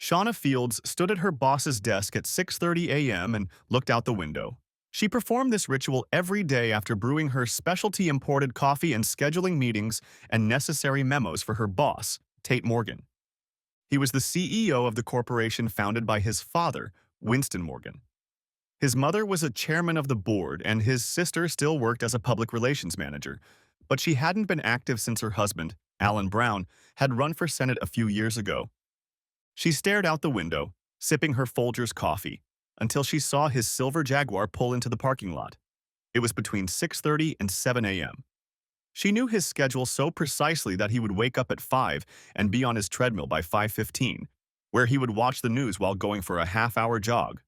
Shauna Fields stood at her boss's desk at 6:30 a.m. and looked out the window. She performed this ritual every day after brewing her specialty imported coffee and scheduling meetings and necessary memos for her boss, Tate Morgan. He was the CEO of the corporation founded by his father, Winston Morgan. His mother was a chairman of the board, and his sister still worked as a public relations manager, but she hadn't been active since her husband, Alan Brown, had run for Senate a few years ago. She stared out the window, sipping her Folgers coffee, until she saw his silver Jaguar pull into the parking lot. It was between 6:30 and 7 a.m. She knew his schedule so precisely that he would wake up at 5 and be on his treadmill by 5:15, where he would watch the news while going for a half-hour jog.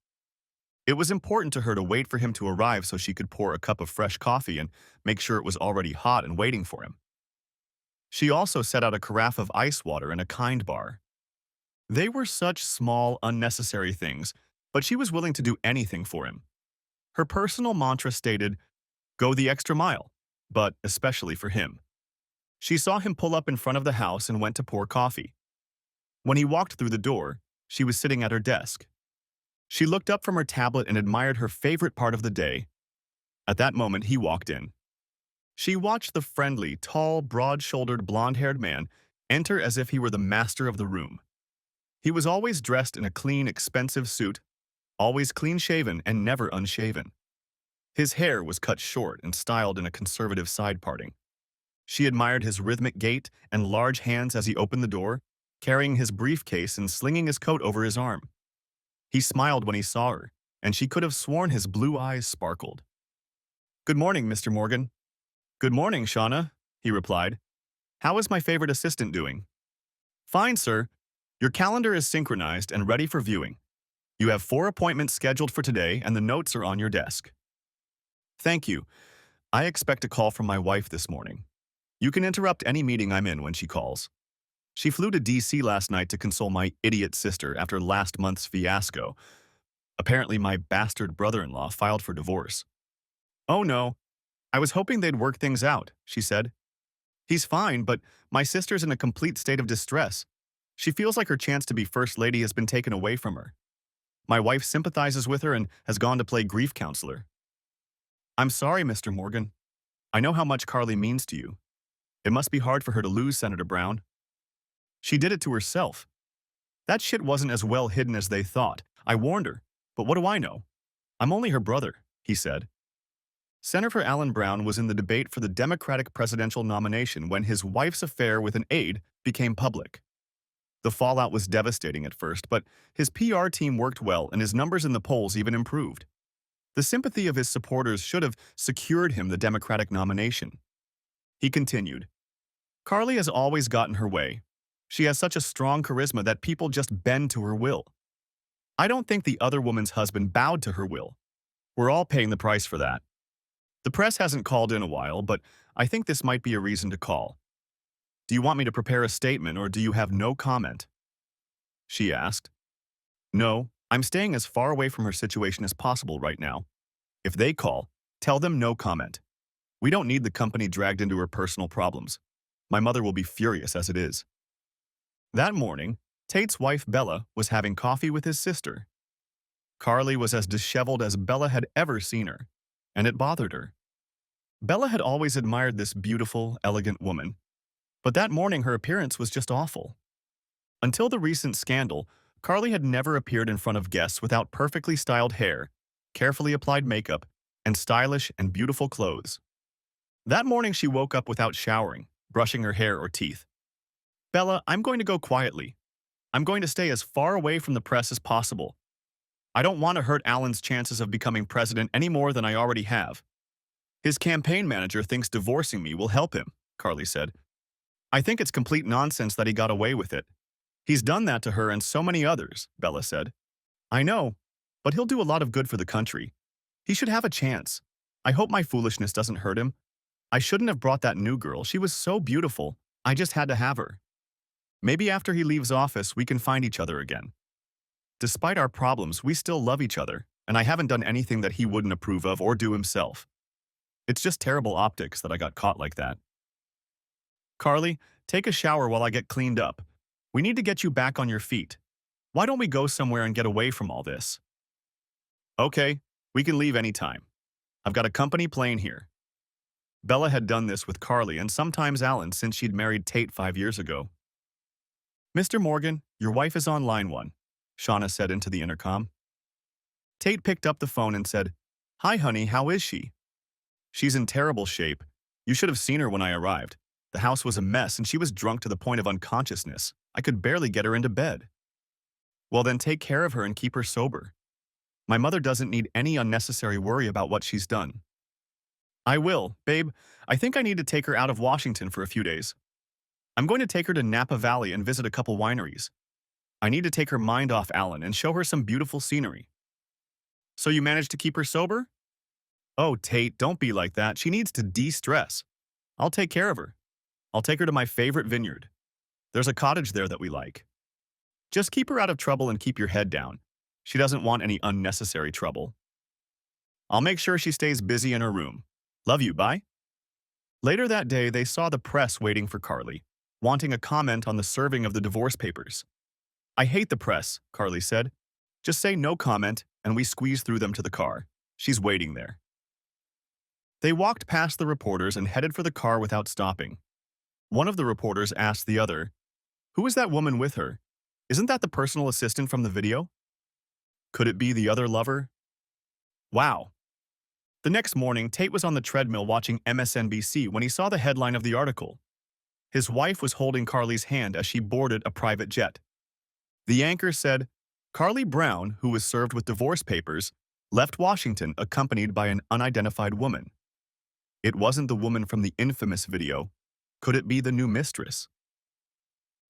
It was important to her to wait for him to arrive so she could pour a cup of fresh coffee and make sure it was already hot and waiting for him. She also set out a carafe of ice water and a Kind bar. They were such small, unnecessary things, but she was willing to do anything for him. Her personal mantra stated, "Go the extra mile," but especially for him. She saw him pull up in front of the house and went to pour coffee. When he walked through the door, she was sitting at her desk. She looked up from her tablet and admired her favorite part of the day. At that moment, he walked in. She watched the friendly, tall, broad-shouldered, blonde-haired man enter as if he were the master of the room. He was always dressed in a clean, expensive suit, always clean-shaven and never unshaven. His hair was cut short and styled in a conservative side parting. She admired his rhythmic gait and large hands as he opened the door, carrying his briefcase and slinging his coat over his arm. He smiled when he saw her, and she could have sworn his blue eyes sparkled. "Good morning, Mr. Morgan." "Good morning, Shauna," he replied. "How is my favorite assistant doing?" "Fine, sir. Your calendar is synchronized and ready for viewing. You have 4 appointments scheduled for today, and the notes are on your desk." "Thank you. I expect a call from my wife this morning. You can interrupt any meeting I'm in when she calls. She flew to D.C. last night to console my idiot sister after last month's fiasco. Apparently, my bastard brother-in-law filed for divorce." "Oh no, I was hoping they'd work things out," she said. "He's fine, but my sister's in a complete state of distress. She feels like her chance to be First Lady has been taken away from her. My wife sympathizes with her and has gone to play grief counselor." "I'm sorry, Mr. Morgan. I know how much Carly means to you. It must be hard for her to lose Senator Brown. She did it to herself. That shit wasn't as well hidden as they thought. I warned her, but what do I know? I'm only her brother," he said. Senator Alan Brown was in the debate for the Democratic presidential nomination when his wife's affair with an aide became public. The fallout was devastating at first, but his PR team worked well and his numbers in the polls even improved. The sympathy of his supporters should have secured him the Democratic nomination. He continued, "Carly has always gotten her way. She has such a strong charisma that people just bend to her will. I don't think the other woman's husband bowed to her will. We're all paying the price for that. The press hasn't called in a while, but I think this might be a reason to call. Do you want me to prepare a statement or do you have no comment?" She asked. "No, I'm staying as far away from her situation as possible right now. If they call, tell them no comment. We don't need the company dragged into her personal problems. My mother will be furious as it is." That morning, Tate's wife Bella was having coffee with his sister. Carly was as disheveled as Bella had ever seen her, and it bothered her. Bella had always admired this beautiful, elegant woman, but that morning her appearance was just awful. Until the recent scandal, Carly had never appeared in front of guests without perfectly styled hair, carefully applied makeup, and stylish and beautiful clothes. That morning she woke up without showering, brushing her hair or teeth. "Bella, I'm going to go quietly. I'm going to stay as far away from the press as possible. I don't want to hurt Alan's chances of becoming president any more than I already have. His campaign manager thinks divorcing me will help him," Carly said. "I think it's complete nonsense that he got away with it. He's done that to her and so many others," Bella said. "I know, but he'll do a lot of good for the country. He should have a chance. I hope my foolishness doesn't hurt him. I shouldn't have brought that new girl. She was so beautiful. I just had to have her. Maybe after he leaves office, we can find each other again. Despite our problems, we still love each other, and I haven't done anything that he wouldn't approve of or do himself. It's just terrible optics that I got caught like that. Carly, take a shower while I get cleaned up. We need to get you back on your feet. Why don't we go somewhere and get away from all this? Okay, we can leave anytime. I've got a company plane here. Bella had done this with Carly and sometimes Alan since she'd married Tate 5 years ago. Mr. Morgan, your wife is on line 1, Shauna said into the intercom. Tate picked up the phone and said, Hi, honey, how is she? She's in terrible shape. You should have seen her when I arrived. The house was a mess and she was drunk to the point of unconsciousness. I could barely get her into bed. Well, then take care of her and keep her sober. My mother doesn't need any unnecessary worry about what she's done. I will, babe. I think I need to take her out of Washington for a few days. I'm going to take her to Napa Valley and visit a couple wineries. I need to take her mind off Alan and show her some beautiful scenery. So you managed to keep her sober? Oh, Tate, don't be like that. She needs to de-stress. I'll take care of her. I'll take her to my favorite vineyard. There's a cottage there that we like. Just keep her out of trouble and keep your head down. She doesn't want any unnecessary trouble. I'll make sure she stays busy in her room. Love you, bye. Later that day, they saw the press waiting for Carly, wanting a comment on the serving of the divorce papers. I hate the press, Carly said. Just say no comment, and we squeeze through them to the car. She's waiting there. They walked past the reporters and headed for the car without stopping. One of the reporters asked the other, Who is that woman with her? Isn't that the personal assistant from the video? Could it be the other lover? Wow. The next morning, Tate was on the treadmill watching MSNBC when he saw the headline of the article. His wife was holding Carly's hand as she boarded a private jet. The anchor said, Carly Brown, who was served with divorce papers, left Washington accompanied by an unidentified woman. It wasn't the woman from the infamous video. Could it be the new mistress?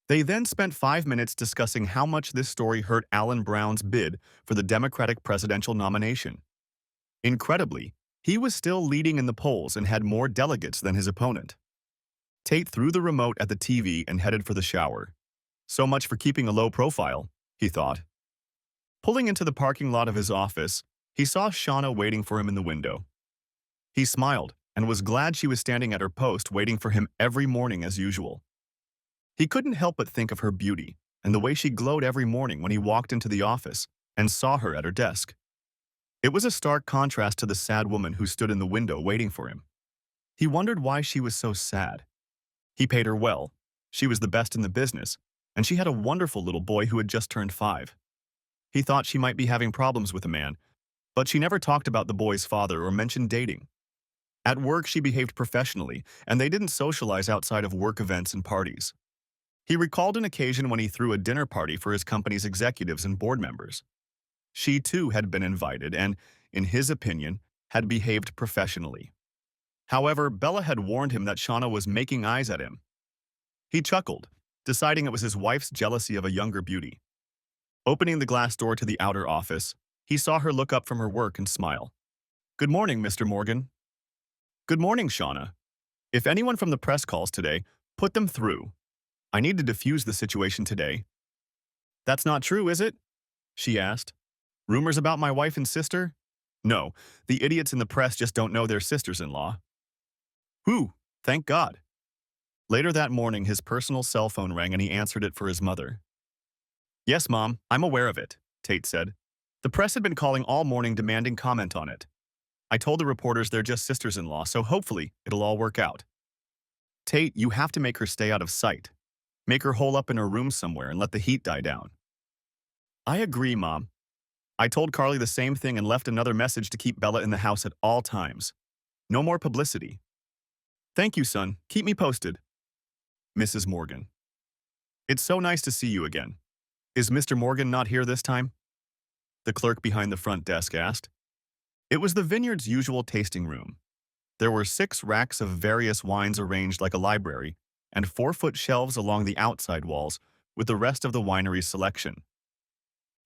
They then spent 5 minutes discussing how much this story hurt Alan Brown's bid for the Democratic presidential nomination. Incredibly, he was still leading in the polls and had more delegates than his opponent. Tate threw the remote at the TV and headed for the shower. So much for keeping a low profile, he thought. Pulling into the parking lot of his office, he saw Shauna waiting for him in the window. He smiled and was glad she was standing at her post waiting for him every morning as usual. He couldn't help but think of her beauty and the way she glowed every morning when he walked into the office and saw her at her desk. It was a stark contrast to the sad woman who stood in the window waiting for him. He wondered why she was so sad. He paid her well. She was the best in the business, and she had a wonderful little boy who had just turned 5. He thought she might be having problems with a man, but she never talked about the boy's father or mentioned dating. At work, she behaved professionally, and they didn't socialize outside of work events and parties. He recalled an occasion when he threw a dinner party for his company's executives and board members. She, too, had been invited and, in his opinion, had behaved professionally. However, Bella had warned him that Shauna was making eyes at him. He chuckled, deciding it was his wife's jealousy of a younger beauty. Opening the glass door to the outer office, he saw her look up from her work and smile. Good morning, Mr. Morgan. Good morning, Shauna. If anyone from the press calls today, put them through. I need to defuse the situation today. That's not true, is it? She asked. Rumors about my wife and sister? No, the idiots in the press just don't know they're sisters-in-law. Whew, thank God. Later that morning, his personal cell phone rang and he answered it for his mother. Yes, Mom, I'm aware of it, Tate said. The press had been calling all morning demanding comment on it. I told the reporters they're just sisters-in-law, so hopefully it'll all work out. Tate, you have to make her stay out of sight. Make her hole up in her room somewhere and let the heat die down. I agree, Mom. I told Carly the same thing and left another message to keep Bella in the house at all times. No more publicity. Thank you, son. Keep me posted. Mrs. Morgan. It's so nice to see you again. Is Mr. Morgan not here this time? The clerk behind the front desk asked. It was the vineyard's usual tasting room. There were 6 racks of various wines arranged like a library, and 4-foot shelves along the outside walls with the rest of the winery's selection.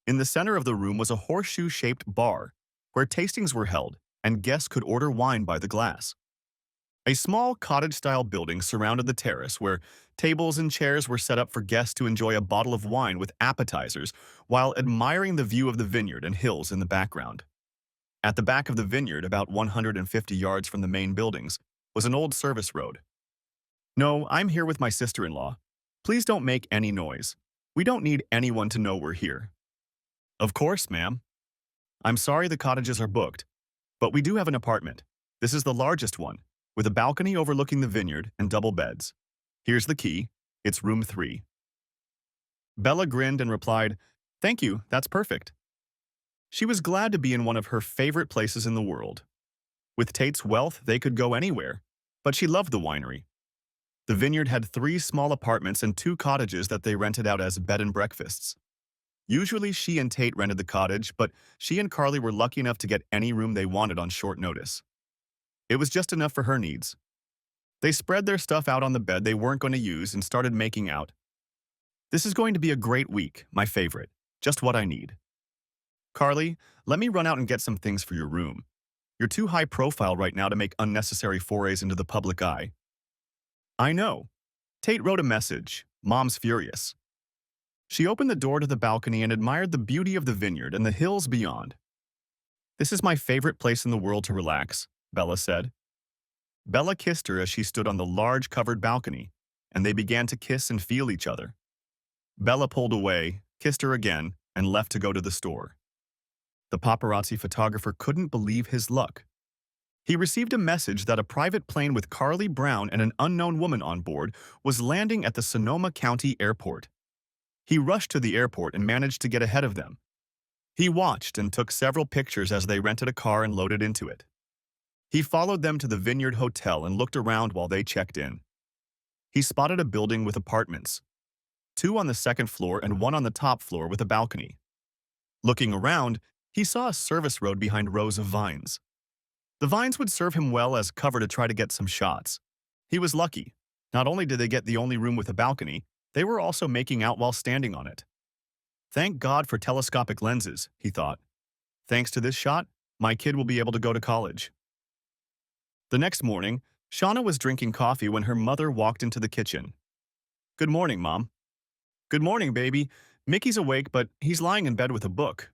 In the center of the room was a horseshoe-shaped bar where tastings were held and guests could order wine by the glass. A small cottage-style building surrounded the terrace where tables and chairs were set up for guests to enjoy a bottle of wine with appetizers while admiring the view of the vineyard and hills in the background. At the back of the vineyard, about 150 yards from the main buildings, was an old service road. No, I'm here with my sister-in-law. Please don't make any noise. We don't need anyone to know we're here. Of course, ma'am. I'm sorry the cottages are booked, but we do have an apartment. This is the largest one, with a balcony overlooking the vineyard and double beds. Here's the key. It's room 3. Bella grinned and replied, "Thank you, that's perfect." She was glad to be in one of her favorite places in the world. With Tate's wealth, they could go anywhere, but she loved the winery. The vineyard had 3 small apartments and 2 cottages that they rented out as bed and breakfasts. Usually she and Tate rented the cottage, but she and Carly were lucky enough to get any room they wanted on short notice. It was just enough for her needs. They spread their stuff out on the bed they weren't going to use and started making out. "This is going to be a great week, my favorite. Just what I need. Carly, let me run out and get some things for your room. You're too high profile right now to make unnecessary forays into the public eye." "I know." Tate wrote a message. "Mom's furious." She opened the door to the balcony and admired the beauty of the vineyard and the hills beyond. "This is my favorite place in the world to relax," Bella said. Bella kissed her as she stood on the large covered balcony, and they began to kiss and feel each other. Bella pulled away, kissed her again, and left to go to the store. The paparazzi photographer couldn't believe his luck. He received a message that a private plane with Carly Brown and an unknown woman on board was landing at the Sonoma County Airport. He rushed to the airport and managed to get ahead of them. He watched and took several pictures as they rented a car and loaded into it. He followed them to the Vineyard Hotel and looked around while they checked in. He spotted a building with apartments, 2 on the second floor and 1 on the top floor with a balcony. Looking around, he saw a service road behind rows of vines. The vines would serve him well as cover to try to get some shots. He was lucky. Not only did they get the only room with a balcony, they were also making out while standing on it. "Thank God for telescopic lenses," he thought. "Thanks to this shot, my kid will be able to go to college." The next morning, Shauna was drinking coffee when her mother walked into the kitchen. "Good morning, Mom." "Good morning, baby. Mickey's awake, but he's lying in bed with a book."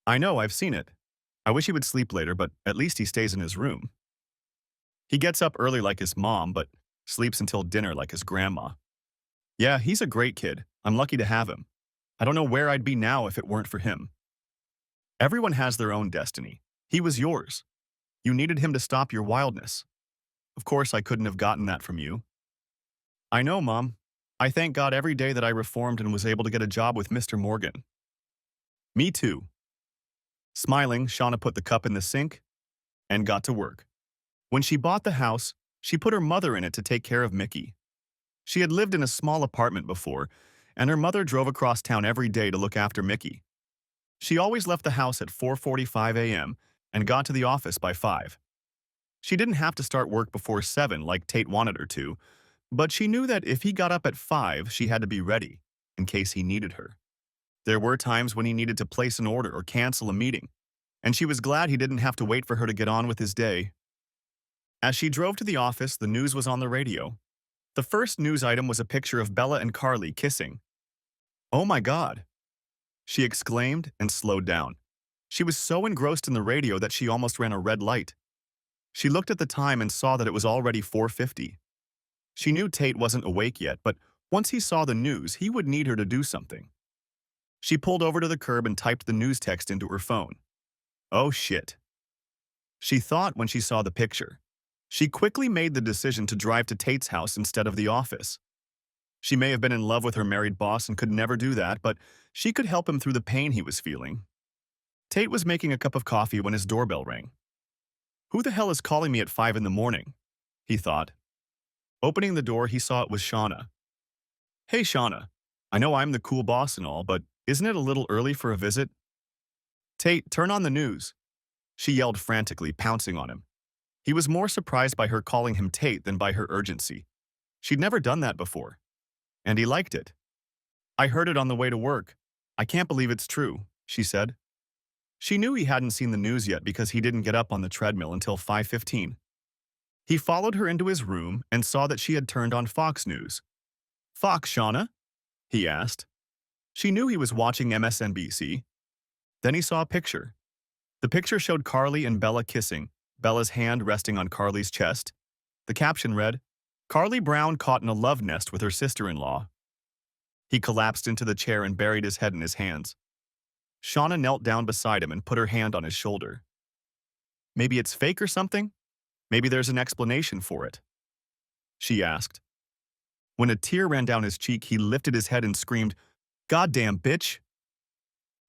"I know, I've seen it. I wish he would sleep later, but at least he stays in his room. He gets up early like his mom, but sleeps until dinner like his grandma. Yeah, he's a great kid. I'm lucky to have him. I don't know where I'd be now if it weren't for him." "Everyone has their own destiny. He was yours. You needed him to stop your wildness. Of course, I couldn't have gotten that from you." "I know, Mom. I thank God every day that I reformed and was able to get a job with Mr. Morgan." "Me too." Smiling, Shauna put the cup in the sink and got to work. When she bought the house, she put her mother in it to take care of Mickey. She had lived in a small apartment before, and her mother drove across town every day to look after Mickey. She always left the house at 4:45 a.m. and got to the office by 5. She didn't have to start work before 7 like Tate wanted her to, but she knew that if he got up at 5, she had to be ready, in case he needed her. There were times when he needed to place an order or cancel a meeting, and she was glad he didn't have to wait for her to get on with his day. As she drove to the office, the news was on the radio. The first news item was a picture of Bella and Carly kissing. "Oh my God!" she exclaimed and slowed down. She was so engrossed in the radio that she almost ran a red light. She looked at the time and saw that it was already 4:50. She knew Tate wasn't awake yet, but once he saw the news, he would need her to do something. She pulled over to the curb and typed the news text into her phone. "Oh shit," she thought when she saw the picture. She quickly made the decision to drive to Tate's house instead of the office. She may have been in love with her married boss and could never do that, but she could help him through the pain he was feeling. Tate was making a cup of coffee when his doorbell rang. "Who the hell is calling me at 5 in the morning?" he thought. Opening the door, he saw it was Shauna. "Hey, Shauna. I know I'm the cool boss and all, but isn't it a little early for a visit?" "Tate, turn on the news," she yelled frantically, pouncing on him. He was more surprised by her calling him Tate than by her urgency. She'd never done that before, and he liked it. "I heard it on the way to work. I can't believe it's true," she said. She knew he hadn't seen the news yet because he didn't get up on the treadmill until 5:15. He followed her into his room and saw that she had turned on Fox News. "Fox, Shauna?" he asked. She knew he was watching MSNBC. Then he saw a picture. The picture showed Carly and Bella kissing, Bella's hand resting on Carly's chest. The caption read, "Carly Brown caught in a love nest with her sister-in-law." He collapsed into the chair and buried his head in his hands. Shauna knelt down beside him and put her hand on his shoulder. Maybe it's fake or something? Maybe there's an explanation for it, she asked. When a tear ran down his cheek, he lifted his head and screamed, "Goddamn bitch!"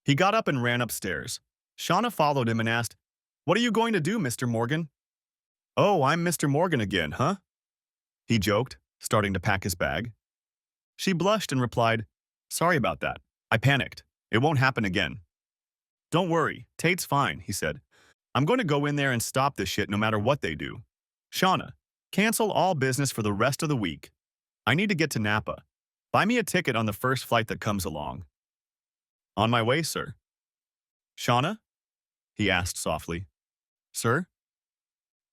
He got up and ran upstairs. Shauna followed him and asked, "What are you going to do, Mr. Morgan?" "Oh, I'm Mr. Morgan again, huh?" he joked, starting to pack his bag. She blushed and replied, "Sorry about that. I panicked. It won't happen again." "Don't worry, Tate's fine," he said. "I'm going to go in there and stop this shit no matter what they do. Shauna, cancel all business for the rest of the week. I need to get to Napa. Buy me a ticket on the first flight that comes along." "On my way, sir." "Shauna?" he asked softly. "Sir?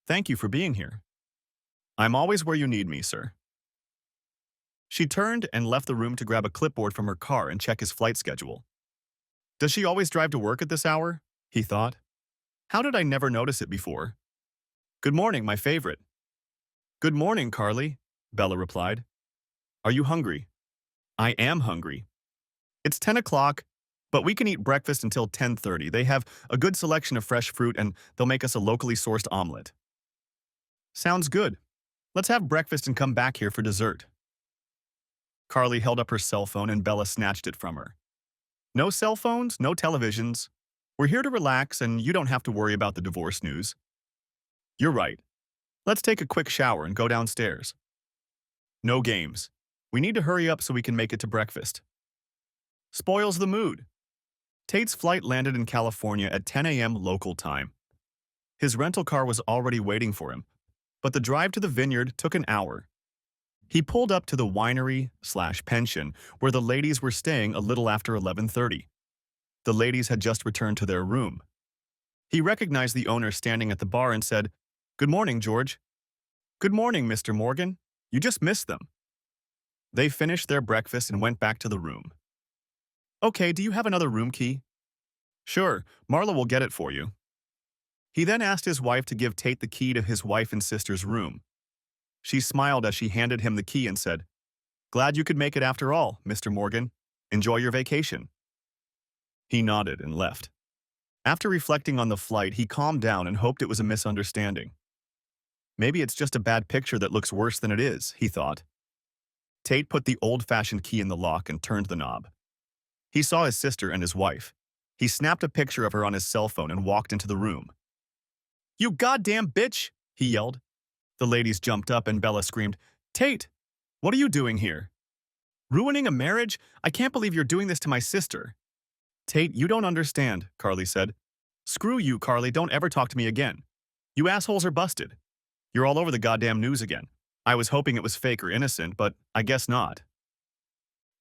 Thank you for being here. I'm always where you need me, sir." She turned and left the room to grab a clipboard from her car and check his flight schedule. Does she always drive to work at this hour? He thought. How did I never notice it before? "Good morning, my favorite." "Good morning, Carly," Bella replied. "Are you hungry?" "I am hungry." "It's 10 o'clock, but we can eat breakfast until 10:30. They have a good selection of fresh fruit and they'll make us a locally sourced omelet." "Sounds good. Let's have breakfast and come back here for dessert." Carly held up her cell phone and Bella snatched it from her. "No cell phones, no televisions. We're here to relax and you don't have to worry about the divorce news." "You're right. Let's take a quick shower and go downstairs." "No games. We need to hurry up so we can make it to breakfast." Spoils the mood. Tate's flight landed in California at 10 a.m. local time. His rental car was already waiting for him, but the drive to the vineyard took an hour. He pulled up to the winery/pension where the ladies were staying a little after 11:30. The ladies had just returned to their room. He recognized the owner standing at the bar and said, "Good morning, George." "Good morning, Mr. Morgan. You just missed them." They finished their breakfast and went back to the room. "Okay, do you have another room key?" "Sure, Marla will get it for you." He then asked his wife to give Tate the key to his wife and sister's room. She smiled as she handed him the key and said, "Glad you could make it after all, Mr. Morgan. Enjoy your vacation." He nodded and left. After reflecting on the flight, he calmed down and hoped it was a misunderstanding. Maybe it's just a bad picture that looks worse than it is, he thought. Tate put the old-fashioned key in the lock and turned the knob. He saw his sister and his wife. He snapped a picture of her on his cell phone and walked into the room. "You goddamn bitch!" he yelled. The ladies jumped up and Bella screamed, "Tate, what are you doing here? Ruining a marriage? I can't believe you're doing this to my sister." "Tate, you don't understand," Carly said. "Screw you, Carly, don't ever talk to me again. You assholes are busted. You're all over the goddamn news again. I was hoping it was fake or innocent, but I guess not."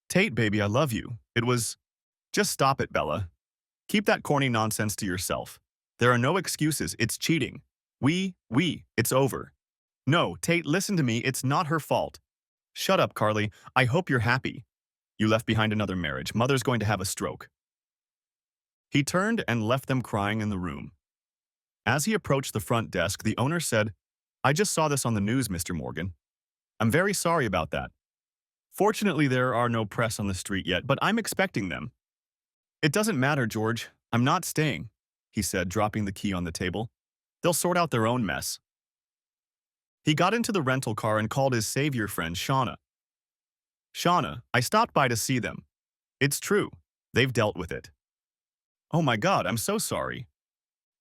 "Tate, baby, I love you. It was..." "Just stop it, Bella. Keep that corny nonsense to yourself. There are no excuses, it's cheating. It's over." "No, Tate, listen to me, it's not her fault." "Shut up, Carly. I hope you're happy. You left behind another marriage. Mother's going to have a stroke." He turned and left them crying in the room. As he approached the front desk, the owner said, "I just saw this on the news, Mr. Morgan. I'm very sorry about that. Fortunately, there are no press on the street yet, but I'm expecting them." "It doesn't matter, George. I'm not staying," he said, dropping the key on the table. "They'll sort out their own mess." He got into the rental car and called his savior friend, Shauna. "Shauna, I stopped by to see them. It's true. They've dealt with it." "Oh my God, I'm so sorry."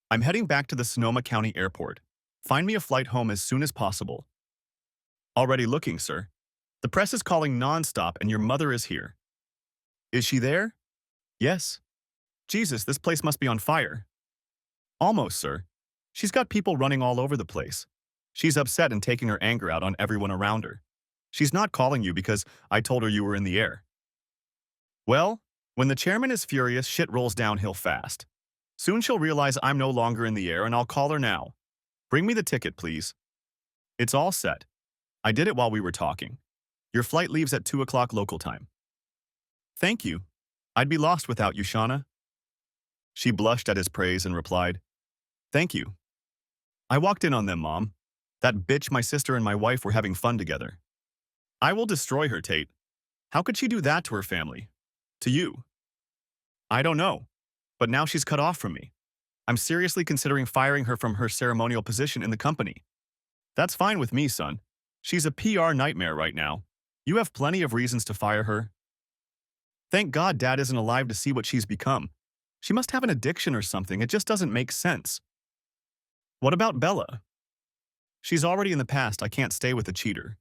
"I'm heading back to the Sonoma County Airport. Find me a flight home as soon as possible." "Already looking, sir. The press is calling nonstop and your mother is here." "Is she there?" "Yes." "Jesus, this place must be on fire." "Almost, sir. She's got people running all over the place. She's upset and taking her anger out on everyone around her. She's not calling you because I told her you were in the air." "Well, when the chairman is furious, shit rolls downhill fast. Soon she'll realize I'm no longer in the air and I'll call her now. Bring me the ticket, please." "It's all set. I did it while we were talking. Your flight leaves at 2 o'clock local time." "Thank you. I'd be lost without you, Shauna." She blushed at his praise and replied, "Thank you. I walked in on them, Mom. That bitch, my sister and my wife were having fun together. I will destroy her, Tate. How could she do that to her family? To you? I don't know. But now she's cut off from me. I'm seriously considering firing her from her ceremonial position in the company. That's fine with me, son. She's a PR nightmare right now. You have plenty of reasons to fire her. Thank God Dad isn't alive to see what she's become. She must have an addiction or something. It just doesn't make sense. What about Bella? She's already in the past. I can't stay with a cheater.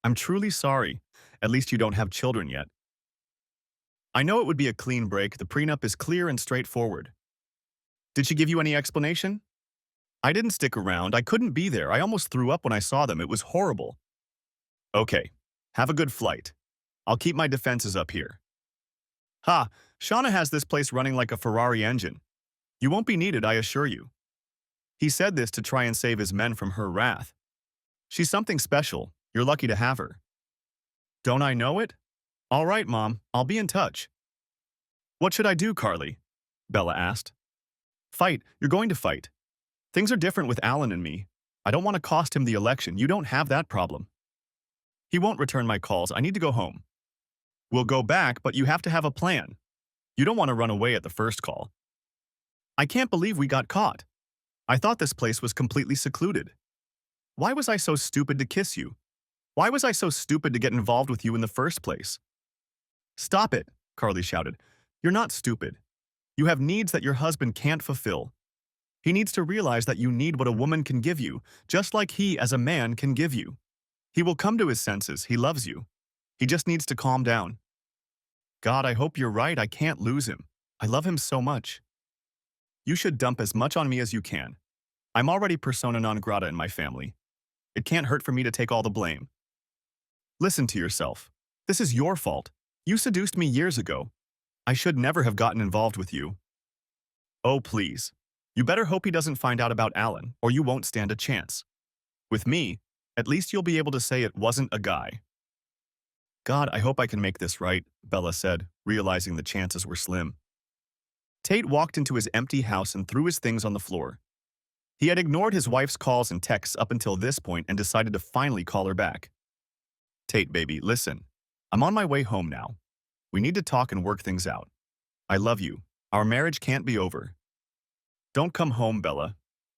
I'm truly sorry. At least you don't have children yet. I know it would be a clean break. The prenup is clear and straightforward. Did she give you any explanation? I didn't stick around. I couldn't be there. I almost threw up when I saw them. It was horrible. Okay. Have a good flight. I'll keep my defenses up here. Ha! Shauna has this place running like a Ferrari engine. You won't be needed, I assure you. He said this to try and save his men from her wrath. She's something special. You're lucky to have her. Don't I know it? All right, Mom. I'll be in touch. What should I do, Carly? Bella asked. Fight. You're going to fight. Things are different with Alan and me. I don't want to cost him the election. You don't have that problem. He won't return my calls. I need to go home. We'll go back, but you have to have a plan. You don't want to run away at the first call. I can't believe we got caught. I thought this place was completely secluded. Why was I so stupid to kiss you? Why was I so stupid to get involved with you in the first place? Stop it, Carly shouted. You're not stupid. You have needs that your husband can't fulfill. He needs to realize that you need what a woman can give you, just like he, as a man, can give you. He will come to his senses. He loves you. He just needs to calm down. God, I hope you're right. I can't lose him. I love him so much. You should dump as much on me as you can. I'm already persona non grata in my family. It can't hurt for me to take all the blame. Listen to yourself. This is your fault. You seduced me years ago. I should never have gotten involved with you. Oh, please. You better hope he doesn't find out about Alan, or you won't stand a chance. With me, at least you'll be able to say it wasn't a guy. God, I hope I can make this right, Bella said, realizing the chances were slim. Tate walked into his empty house and threw his things on the floor. He had ignored his wife's calls and texts up until this point and decided to finally call her back. Tate, baby, listen. I'm on my way home now. We need to talk and work things out. I love you. Our marriage can't be over. Don't come home, Bella.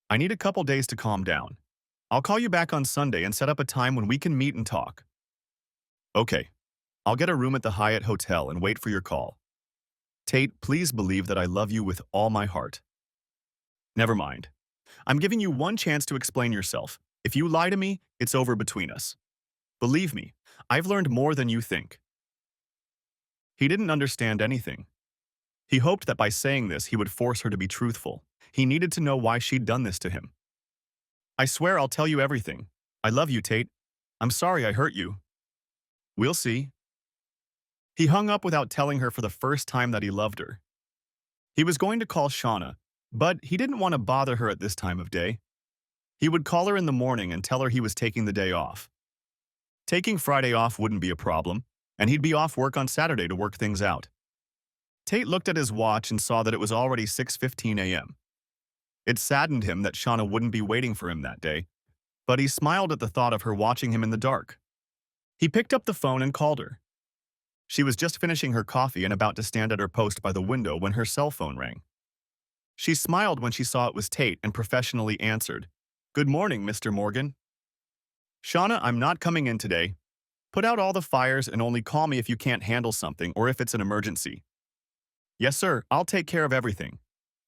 I need a couple days to calm down. I'll call you back on Sunday and set up a time when we can meet and talk. Okay. I'll get a room at the Hyatt Hotel and wait for your call. Tate, please believe that I love you with all my heart. Never mind. I'm giving you one chance to explain yourself. If you lie to me, it's over between us. Believe me, I've learned more than you think. He didn't understand anything. He hoped that by saying this, he would force her to be truthful. He needed to know why she'd done this to him. I swear I'll tell you everything. I love you, Tate. I'm sorry I hurt you. We'll see. He hung up without telling her for the first time that he loved her. He was going to call Shauna, but he didn't want to bother her at this time of day. He would call her in the morning and tell her he was taking the day off. Taking Friday off wouldn't be a problem, and he'd be off work on Saturday to work things out. Tate looked at his watch and saw that it was already 6:15 a.m. It saddened him that Shauna wouldn't be waiting for him that day, but he smiled at the thought of her watching him in the dark. He picked up the phone and called her. She was just finishing her coffee and about to stand at her post by the window when her cell phone rang. She smiled when she saw it was Tate and professionally answered, "Good morning, Mr. Morgan." "Shauna, I'm not coming in today. Put out all the fires and only call me if you can't handle something or if it's an emergency." "Yes, sir. I'll take care of everything.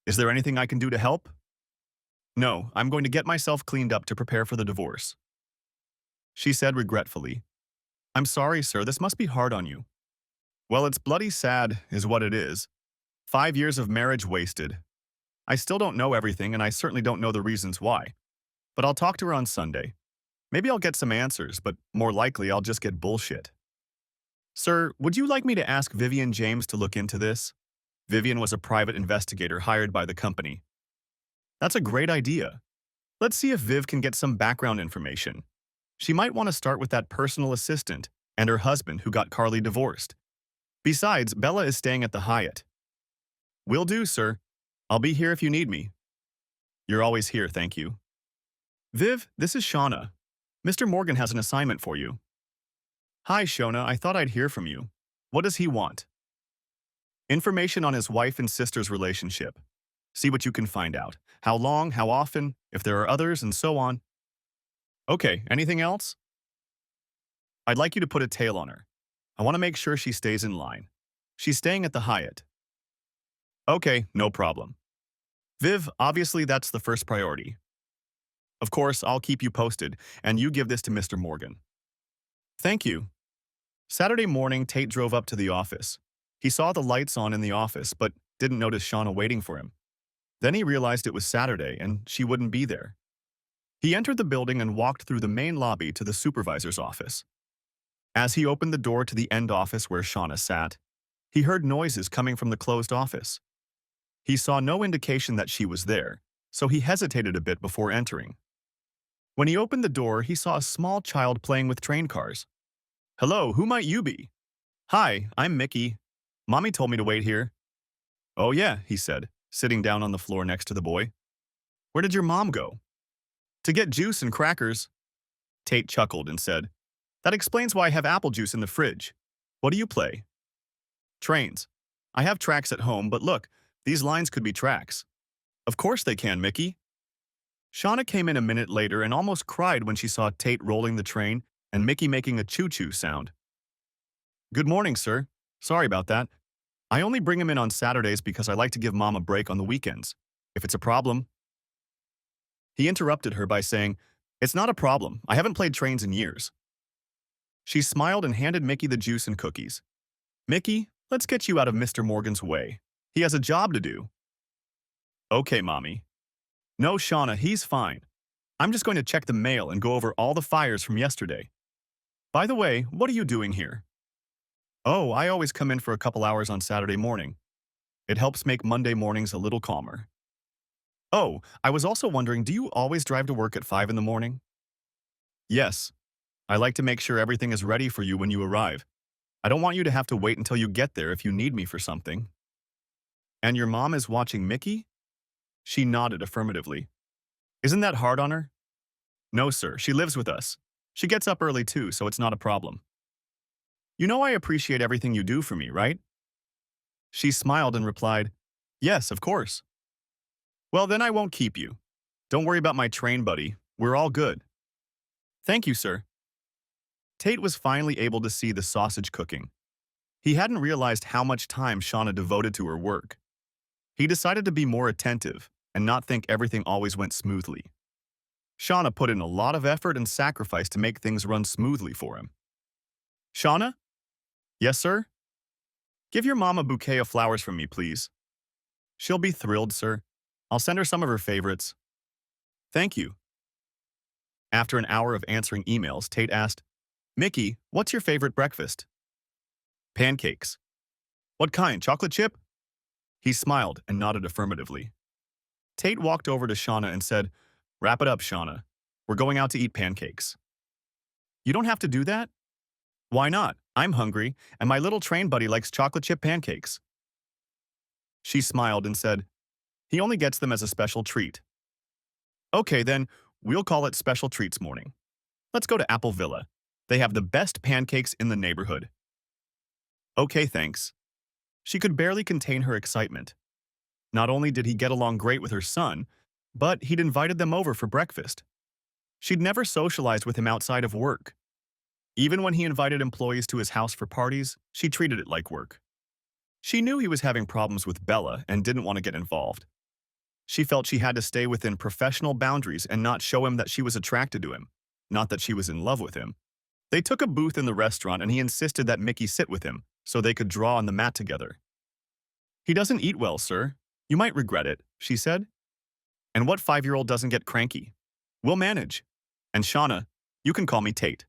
Is there anything I can do to help?" "No, I'm going to get myself cleaned up to prepare for the divorce." She said regretfully, "I'm sorry, sir. This must be hard on you." "Well, it's bloody sad, is what it is. 5 years of marriage wasted. I still don't know everything, and I certainly don't know the reasons why. But I'll talk to her on Sunday. Maybe I'll get some answers, but more likely I'll just get bullshit." "Sir, would you like me to ask Vivian James to look into this?" Vivian was a private investigator hired by the company. "That's a great idea. Let's see if Viv can get some background information. She might want to start with that personal assistant and her husband who got Carly divorced. Besides, Bella is staying at the Hyatt." "Will do, sir. I'll be here if you need me." "You're always here, thank you." "Viv, this is Shauna. Mr. Morgan has an assignment for you." Hi, Shona, I thought I'd hear from you. What does he want? Information on his wife and sister's relationship. See what you can find out. How long, how often, if there are others, and so on. Okay, anything else? I'd like you to put a tail on her. I want to make sure she stays in line. She's staying at the Hyatt. Okay, no problem. Viv, obviously that's the first priority. Of course, I'll keep you posted, and you give this to Mr. Morgan. Thank you. Saturday morning, Tate drove up to the office. He saw the lights on in the office, but didn't notice Shauna waiting for him. Then he realized it was Saturday and she wouldn't be there. He entered the building and walked through the main lobby to the supervisor's office. As he opened the door to the end office where Shauna sat, he heard noises coming from the closed office. He saw no indication that she was there, so he hesitated a bit before entering. When he opened the door, he saw a small child playing with train cars. Hello, who might you be? Hi, I'm Mickey. Mommy told me to wait here. Oh yeah, he said, sitting down on the floor next to the boy. Where did your mom go? To get juice and crackers. Tate chuckled and said, That explains why I have apple juice in the fridge. What do you play? Trains. I have tracks at home, but look, these lines could be tracks. Of course they can, Mickey. Shauna came in a minute later and almost cried when she saw Tate rolling the train and Mickey making a choo-choo sound. Good morning, sir. Sorry about that. I only bring him in on Saturdays because I like to give Mom a break on the weekends. If it's a problem. He interrupted her by saying, It's not a problem. I haven't played trains in years. She smiled and handed Mickey the juice and cookies. Mickey, let's get you out of Mr. Morgan's way. He has a job to do. Okay, Mommy. No, Shauna, he's fine. I'm just going to check the mail and go over all the fires from yesterday. By the way, what are you doing here? Oh, I always come in for a couple hours on Saturday morning. It helps make Monday mornings a little calmer. Oh, I was also wondering, do you always drive to work at 5 in the morning? Yes. I like to make sure everything is ready for you when you arrive. I don't want you to have to wait until you get there if you need me for something. And your mom is watching Mickey? She nodded affirmatively. Isn't that hard on her? No, sir. She lives with us. She gets up early too, so it's not a problem. You know I appreciate everything you do for me, right? She smiled and replied, Yes, of course. Well, then I won't keep you. Don't worry about my train buddy. We're all good. Thank you, sir. Tate was finally able to see the sausage cooking. He hadn't realized how much time Shauna devoted to her work. He decided to be more attentive and not think everything always went smoothly. Shauna put in a lot of effort and sacrifice to make things run smoothly for him. Shauna? Yes, sir? Give your mom a bouquet of flowers from me, please. She'll be thrilled, sir. I'll send her some of her favorites. Thank you. After an hour of answering emails, Tate asked, Mickey, what's your favorite breakfast? Pancakes. What kind, chocolate chip? He smiled and nodded affirmatively. Tate walked over to Shauna and said, Wrap it up, Shauna. We're going out to eat pancakes. You don't have to do that? Why not? I'm hungry, and my little train buddy likes chocolate chip pancakes. She smiled and said, He only gets them as a special treat. Okay, then, we'll call it Special Treats Morning. Let's go to Apple Villa. They have the best pancakes in the neighborhood. Okay, thanks. She could barely contain her excitement. Not only did he get along great with her son, but he'd invited them over for breakfast. She'd never socialized with him outside of work. Even when he invited employees to his house for parties, she treated it like work. She knew he was having problems with Bella and didn't want to get involved. She felt she had to stay within professional boundaries and not show him that she was attracted to him, not that she was in love with him. They took a booth in the restaurant and he insisted that Mickey sit with him so they could draw on the mat together. He doesn't eat well, sir. You might regret it, she said. And what 5-year-old doesn't get cranky? We'll manage. And Shauna, you can call me Tate.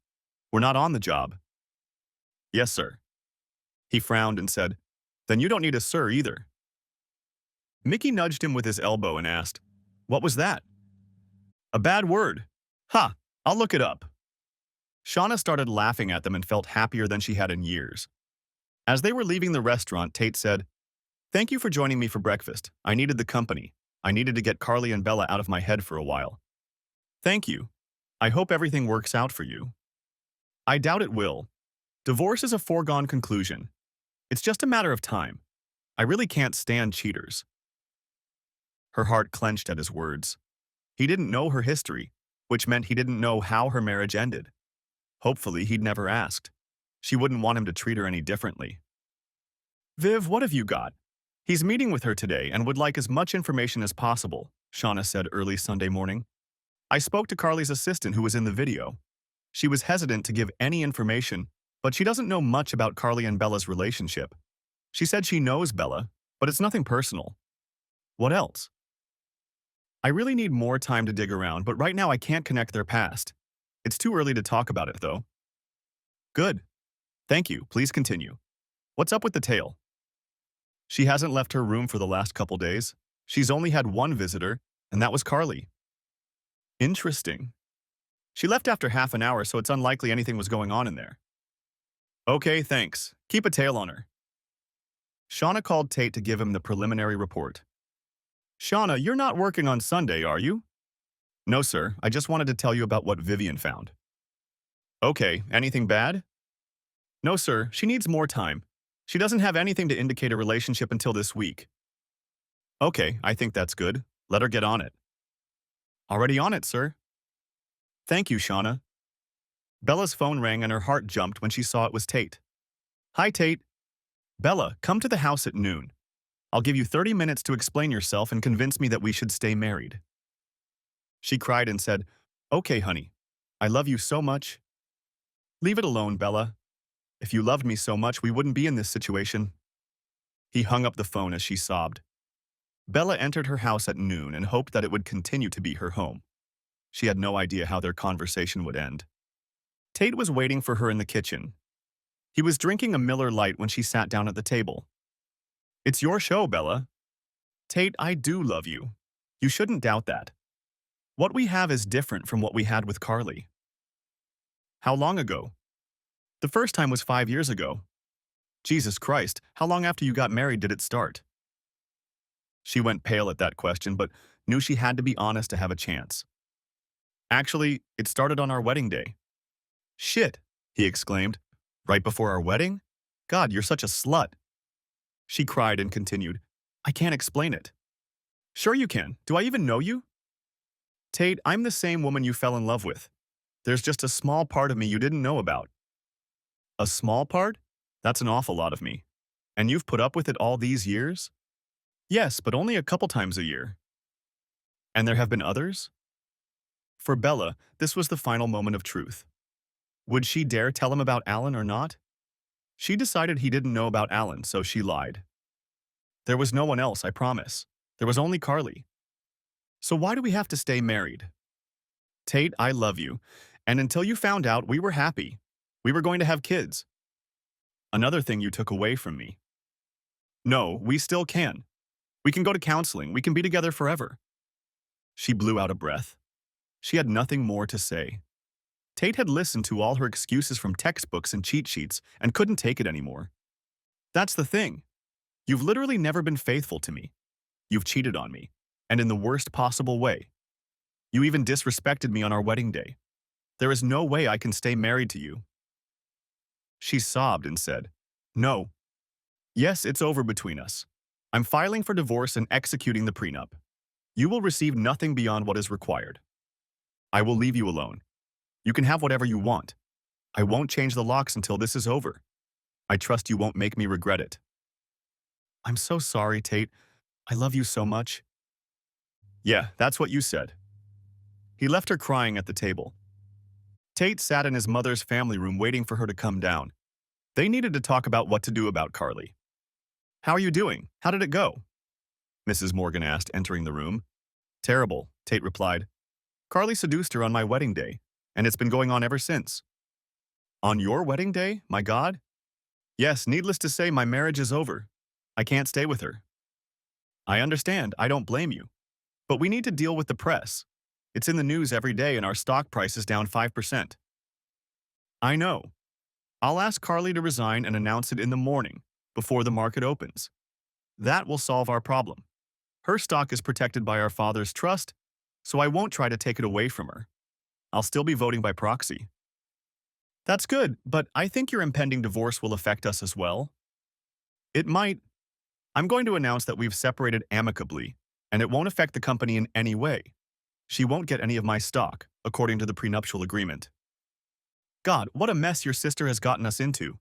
We're not on the job. Yes, sir. He frowned and said, Then you don't need a sir either. Mickey nudged him with his elbow and asked, What was that? A bad word. Ha, I'll look it up. Shauna started laughing at them and felt happier than she had in years. As they were leaving the restaurant, Tate said, Thank you for joining me for breakfast. I needed the company. I needed to get Carly and Bella out of my head for a while. Thank you. I hope everything works out for you. I doubt it will. Divorce is a foregone conclusion. It's just a matter of time. I really can't stand cheaters. Her heart clenched at his words. He didn't know her history, which meant he didn't know how her marriage ended. Hopefully, he'd never asked. She wouldn't want him to treat her any differently. Viv, what have you got? He's meeting with her today and would like as much information as possible, Shauna said early Sunday morning. I spoke to Carly's assistant who was in the video. She was hesitant to give any information, but she doesn't know much about Carly and Bella's relationship. She said she knows Bella, but it's nothing personal. What else? I really need more time to dig around, but right now I can't connect their past. It's too early to talk about it, though. Good. Thank you. Please continue. What's up with the tail? She hasn't left her room for the last couple days. She's only had one visitor, and that was Carly. Interesting. She left after half an hour, so it's unlikely anything was going on in there. Okay, thanks. Keep a tail on her. Shauna called Tate to give him the preliminary report. Shauna, you're not working on Sunday, are you? No, sir. I just wanted to tell you about what Vivian found. Okay, anything bad? No, sir. She needs more time. She doesn't have anything to indicate a relationship until this week. Okay, I think that's good. Let her get on it. Already on it, sir. Thank you, Shauna. Bella's phone rang and her heart jumped when she saw it was Tate. Hi, Tate. Bella, come to the house at noon. I'll give you 30 minutes to explain yourself and convince me that we should stay married. She cried and said, Okay, honey. I love you so much. Leave it alone, Bella. If you loved me so much, we wouldn't be in this situation. He hung up the phone as she sobbed. Bella entered her house at noon and hoped that it would continue to be her home. She had no idea how their conversation would end. Tate was waiting for her in the kitchen. He was drinking a Miller Lite when she sat down at the table. It's your show, Bella. Tate, I do love you. You shouldn't doubt that. What we have is different from what we had with Carly. How long ago? The first time was 5 years ago. Jesus Christ, how long after you got married did it start? She went pale at that question, but knew she had to be honest to have a chance. Actually, it started on our wedding day. Shit, he exclaimed. Right before our wedding? God, you're such a slut. She cried and continued, I can't explain it. Sure you can. Do I even know you? Tate, I'm the same woman you fell in love with. There's just a small part of me you didn't know about. A small part? That's an awful lot of me. And you've put up with it all these years? Yes, but only a couple times a year. And there have been others? For Bella, this was the final moment of truth. Would she dare tell him about Alan or not? She decided he didn't know about Alan, so she lied. There was no one else, I promise. There was only Carly. So why do we have to stay married? Tate, I love you. And until you found out, we were happy. We were going to have kids. Another thing you took away from me. No, we still can. We can go to counseling. We can be together forever. She blew out a breath. She had nothing more to say. Tate had listened to all her excuses from textbooks and cheat sheets and couldn't take it anymore. That's the thing. You've literally never been faithful to me. You've cheated on me, and in the worst possible way. You even disrespected me on our wedding day. There is no way I can stay married to you. She sobbed and said, No. Yes, it's over between us. I'm filing for divorce and executing the prenup. You will receive nothing beyond what is required. I will leave you alone. You can have whatever you want. I won't change the locks until this is over. I trust you won't make me regret it. I'm so sorry, Tate. I love you so much. Yeah, that's what you said. He left her crying at the table. Tate sat in his mother's family room waiting for her to come down. They needed to talk about what to do about Carly. How are you doing? How did it go? Mrs. Morgan asked, entering the room. Terrible, Tate replied. Carly seduced her on my wedding day, and it's been going on ever since. On your wedding day, my God? Yes, needless to say, my marriage is over. I can't stay with her. I understand, I don't blame you. But we need to deal with the press. It's in the news every day and our stock price is down 5%. I know. I'll ask Carly to resign and announce it in the morning, before the market opens. That will solve our problem. Her stock is protected by our father's trust, so I won't try to take it away from her. I'll still be voting by proxy. That's good, but I think your impending divorce will affect us as well. It might. I'm going to announce that we've separated amicably, and it won't affect the company in any way. She won't get any of my stock, according to the prenuptial agreement. God, what a mess your sister has gotten us into.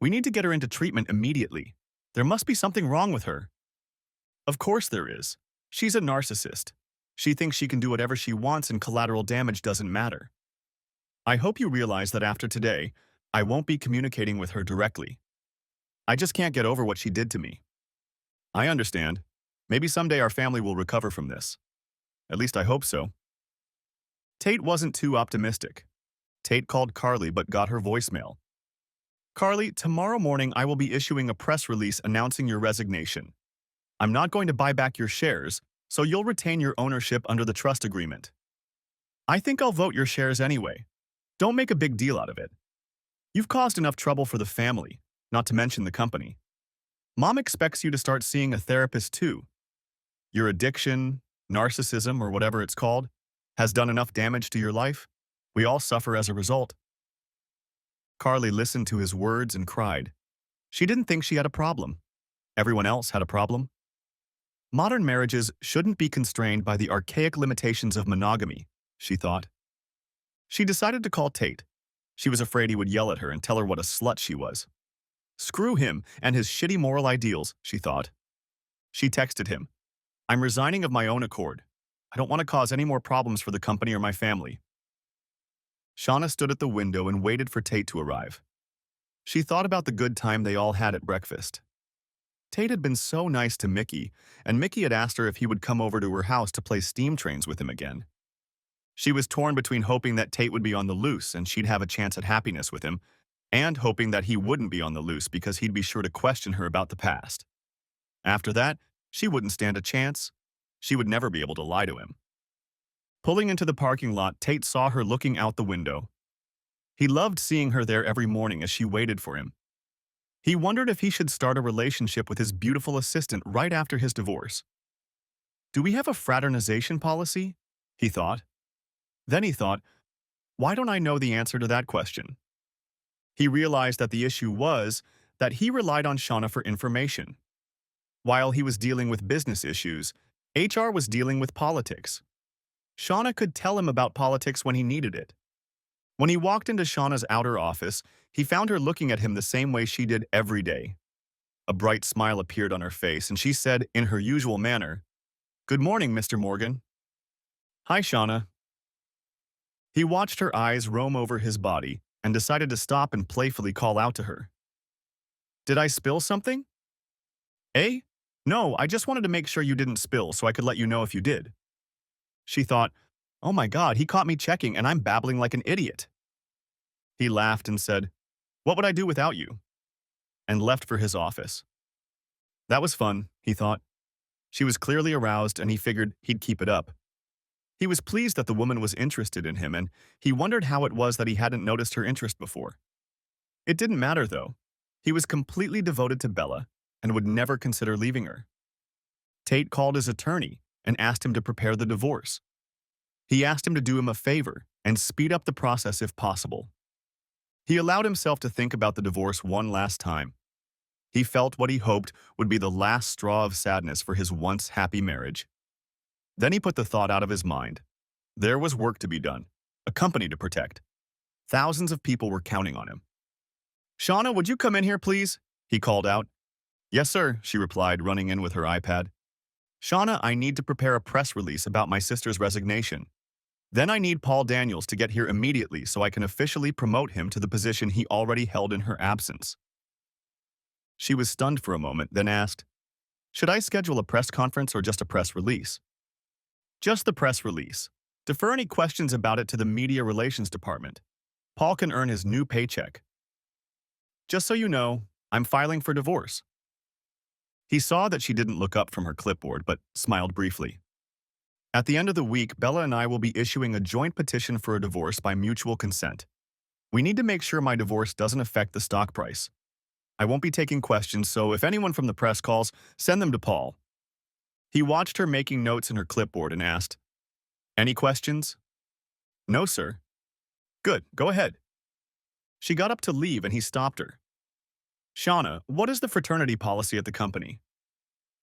We need to get her into treatment immediately. There must be something wrong with her. Of course there is. She's a narcissist. She thinks she can do whatever she wants and collateral damage doesn't matter. I hope you realize that after today, I won't be communicating with her directly. I just can't get over what she did to me. I understand. Maybe someday our family will recover from this. At least I hope so. Tate wasn't too optimistic. Tate called Carly but got her voicemail. Carly, tomorrow morning I will be issuing a press release announcing your resignation. I'm not going to buy back your shares, so you'll retain your ownership under the trust agreement. I think I'll vote your shares anyway. Don't make a big deal out of it. You've caused enough trouble for the family, not to mention the company. Mom expects you to start seeing a therapist too. Your addiction, narcissism, or whatever it's called, has done enough damage to your life. We all suffer as a result. Carly listened to his words and cried. She didn't think she had a problem. Everyone else had a problem. Modern marriages shouldn't be constrained by the archaic limitations of monogamy, she thought. She decided to call Tate. She was afraid he would yell at her and tell her what a slut she was. Screw him and his shitty moral ideals, she thought. She texted him. I'm resigning of my own accord. I don't want to cause any more problems for the company or my family. Shauna stood at the window and waited for Tate to arrive. She thought about the good time they all had at breakfast. Tate had been so nice to Mickey, and Mickey had asked her if he would come over to her house to play steam trains with him again. She was torn between hoping that Tate would be on the loose and she'd have a chance at happiness with him, and hoping that he wouldn't be on the loose because he'd be sure to question her about the past. After that, she wouldn't stand a chance. She would never be able to lie to him. Pulling into the parking lot, Tate saw her looking out the window. He loved seeing her there every morning as she waited for him. He wondered if he should start a relationship with his beautiful assistant right after his divorce. Do we have a fraternization policy? He thought. Then he thought, why don't I know the answer to that question? He realized that the issue was that he relied on Shauna for information. While he was dealing with business issues, HR was dealing with politics. Shauna could tell him about politics when he needed it. When he walked into Shauna's outer office, he found her looking at him the same way she did every day. A bright smile appeared on her face, and she said, in her usual manner, "Good morning, Mr. Morgan." "Hi, Shauna." He watched her eyes roam over his body and decided to stop and playfully call out to her. "Did I spill something?" "Eh? No, I just wanted to make sure you didn't spill so I could let you know if you did." She thought, oh my God, he caught me checking and I'm babbling like an idiot. He laughed and said, "What would I do without you?" and left for his office. That was fun, he thought. She was clearly aroused and he figured he'd keep it up. He was pleased that the woman was interested in him, and he wondered how it was that he hadn't noticed her interest before. It didn't matter, though. He was completely devoted to Bella and would never consider leaving her. Tate called his attorney and asked him to prepare the divorce. He asked him to do him a favor and speed up the process if possible. He allowed himself to think about the divorce one last time. He felt what he hoped would be the last straw of sadness for his once happy marriage. Then he put the thought out of his mind. There was work to be done, a company to protect. Thousands of people were counting on him. "Shauna, would you come in here, please?" he called out. "Yes, sir," she replied, running in with her iPad. "Shauna, I need to prepare a press release about my sister's resignation. Then I need Paul Daniels to get here immediately so I can officially promote him to the position he already held in her absence." She was stunned for a moment, then asked, "Should I schedule a press conference or just a press release?" "Just the press release. Defer any questions about it to the media relations department. Paul can earn his new paycheck. Just so you know, I'm filing for divorce." He saw that she didn't look up from her clipboard, but smiled briefly. "At the end of the week, Bella and I will be issuing a joint petition for a divorce by mutual consent. We need to make sure my divorce doesn't affect the stock price. I won't be taking questions, so if anyone from the press calls, send them to Paul." He watched her making notes in her clipboard and asked, "Any questions?" "No, sir." "Good, go ahead." She got up to leave and he stopped her. Shauna, what is the fraternity policy at the company?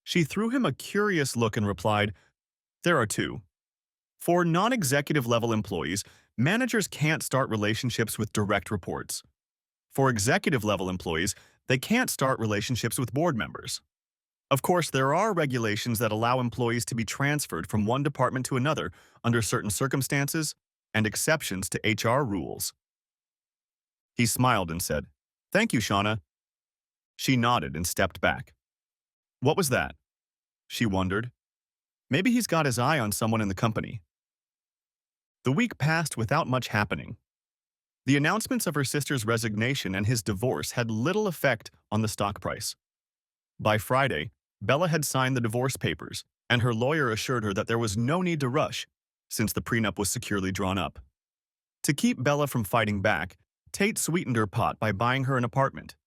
She threw him a curious look and replied, there are two. For non-executive level employees, managers can't start relationships with direct reports. For executive level employees, they can't start relationships with board members. Of course, there are regulations that allow employees to be transferred from one department to another under certain circumstances and exceptions to HR rules. He smiled and said, thank you, Shauna. She nodded and stepped back. What was that? She wondered. Maybe he's got his eye on someone in the company. The week passed without much happening. The announcements of her sister's resignation and his divorce had little effect on the stock price. By Friday, Bella had signed the divorce papers, and her lawyer assured her that there was no need to rush, since the prenup was securely drawn up. To keep Bella from fighting back, Tate sweetened her pot by buying her an apartment.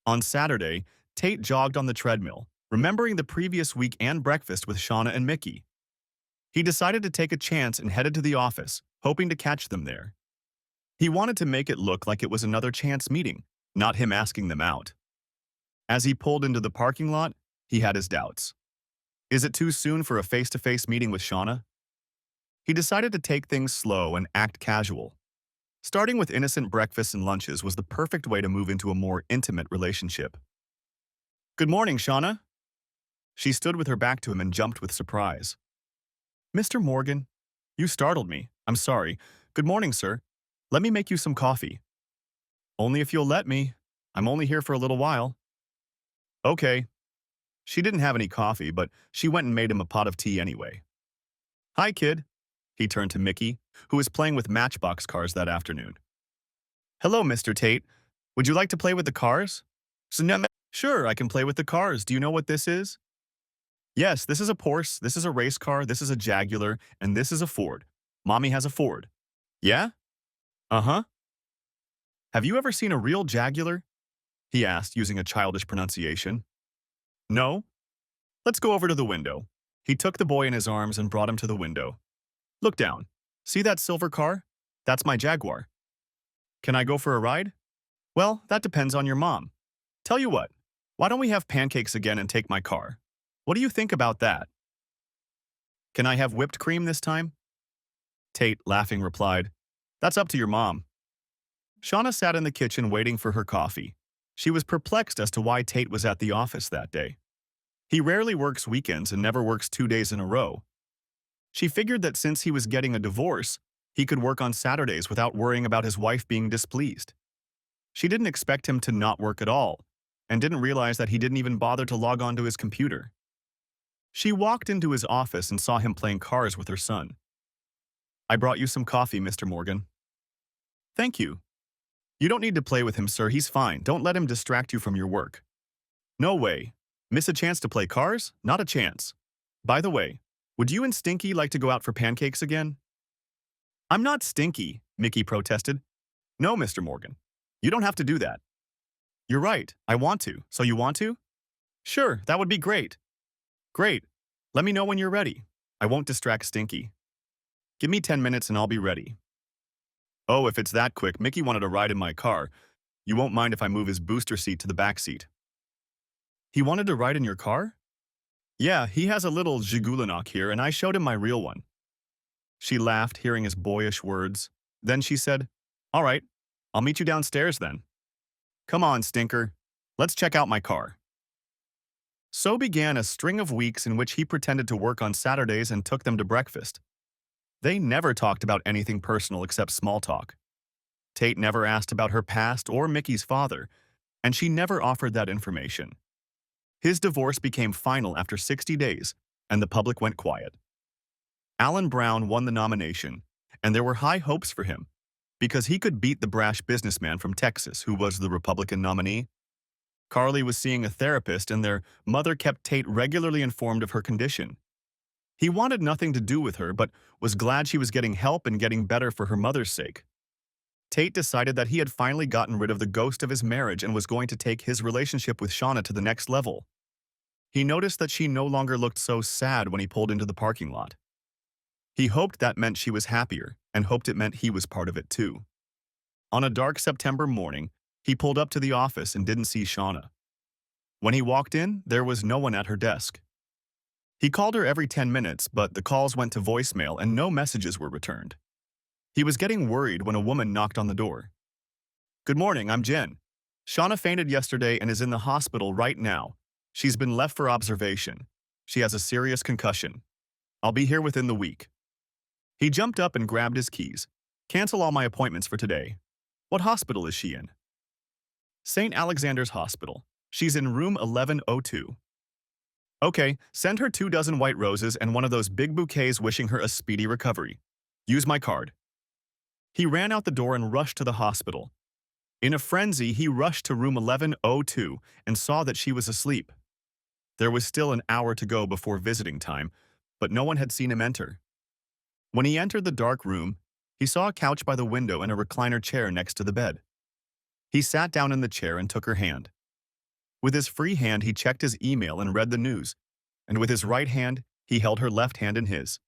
On Saturday, Tate jogged on the treadmill, remembering the previous week and breakfast with Shauna and Mickey. He decided to take a chance and headed to the office, hoping to catch them there. He wanted to make it look like it was another chance meeting, not him asking them out. As he pulled into the parking lot, he had his doubts. Is it too soon for a face-to-face meeting with Shauna? He decided to take things slow and act casual. Starting with innocent breakfasts and lunches was the perfect way to move into a more intimate relationship. Good morning, Shauna. She stood with her back to him and jumped with surprise. Mr. Morgan, you startled me. I'm sorry. Good morning, sir. Let me make you some coffee. Only if you'll let me. I'm only here for a little while. Okay. She didn't have any coffee, but she went and made him a pot of tea anyway. Hi, kid. He turned to Mickey, who was playing with Matchbox cars that afternoon. Hello, Mr. Tate. Would you like to play with the cars? Sure, I can play with the cars. Do you know what this is? Yes, this is a Porsche, this is a race car, this is a Jaguar, and this is a Ford. Mommy has a Ford. Yeah? Uh-huh. Have you ever seen a real Jaguar? He asked, using a childish pronunciation. No? Let's go over to the window. He took the boy in his arms and brought him to the window. Look down. See that silver car? That's my Jaguar. Can I go for a ride? Well, that depends on your mom. Tell you what, why don't we have pancakes again and take my car? What do you think about that? Can I have whipped cream this time? Tate, laughing, replied, That's up to your mom. Shauna sat in the kitchen waiting for her coffee. She was perplexed as to why Tate was at the office that day. He rarely works weekends and never works 2 days in a row. She figured that since he was getting a divorce, he could work on Saturdays without worrying about his wife being displeased. She didn't expect him to not work at all, and didn't realize that he didn't even bother to log on to his computer. She walked into his office and saw him playing cards with her son. I brought you some coffee, Mr. Morgan. Thank you. You don't need to play with him, sir. He's fine. Don't let him distract you from your work. No way. Miss a chance to play cards? Not a chance. By the way, would you and Stinky like to go out for pancakes again? I'm not Stinky, Mickey protested. No, Mr. Morgan. You don't have to do that. You're right. I want to. So you want to? Sure, that would be great. Great. Let me know when you're ready. I won't distract Stinky. Give me 10 minutes and I'll be ready. Oh, if it's that quick, Mickey wanted a ride in my car. You won't mind if I move his booster seat to the back seat. He wanted to ride in your car? Yeah, he has a little Zhigulinok here and I showed him my real one. She laughed, hearing his boyish words. Then she said, All right, I'll meet you downstairs then. Come on, Stinker. Let's check out my car. So began a string of weeks in which he pretended to work on Saturdays and took them to breakfast. They never talked about anything personal except small talk. Tate never asked about her past or Mickey's father, and she never offered that information. His divorce became final after 60 days, and the public went quiet. Alan Brown won the nomination, and there were high hopes for him, because he could beat the brash businessman from Texas who was the Republican nominee. Carly was seeing a therapist, and their mother kept Tate regularly informed of her condition. He wanted nothing to do with her, but was glad she was getting help and getting better for her mother's sake. Tate decided that he had finally gotten rid of the ghost of his marriage and was going to take his relationship with Shauna to the next level. He noticed that she no longer looked so sad when he pulled into the parking lot. He hoped that meant she was happier, and hoped it meant he was part of it too. On a dark September morning, he pulled up to the office and didn't see Shauna. When he walked in, there was no one at her desk. He called her every 10 minutes, but the calls went to voicemail and no messages were returned. He was getting worried when a woman knocked on the door. "Good morning, I'm Jen. Shauna fainted yesterday and is in the hospital right now. She's been left for observation. She has a serious concussion. I'll be here within the week." He jumped up and grabbed his keys. "Cancel all my appointments for today. What hospital is she in?" "St. Alexander's Hospital. She's in room 1102. "Okay, send her 2 dozen white roses and one of those big bouquets wishing her a speedy recovery. Use my card." He ran out the door and rushed to the hospital. In a frenzy, he rushed to room 1102 and saw that she was asleep. There was still an hour to go before visiting time, but no one had seen him enter. When he entered the dark room, he saw a couch by the window and a recliner chair next to the bed. He sat down in the chair and took her hand. With his free hand, he checked his email and read the news, and with his right hand, he held her left hand in his.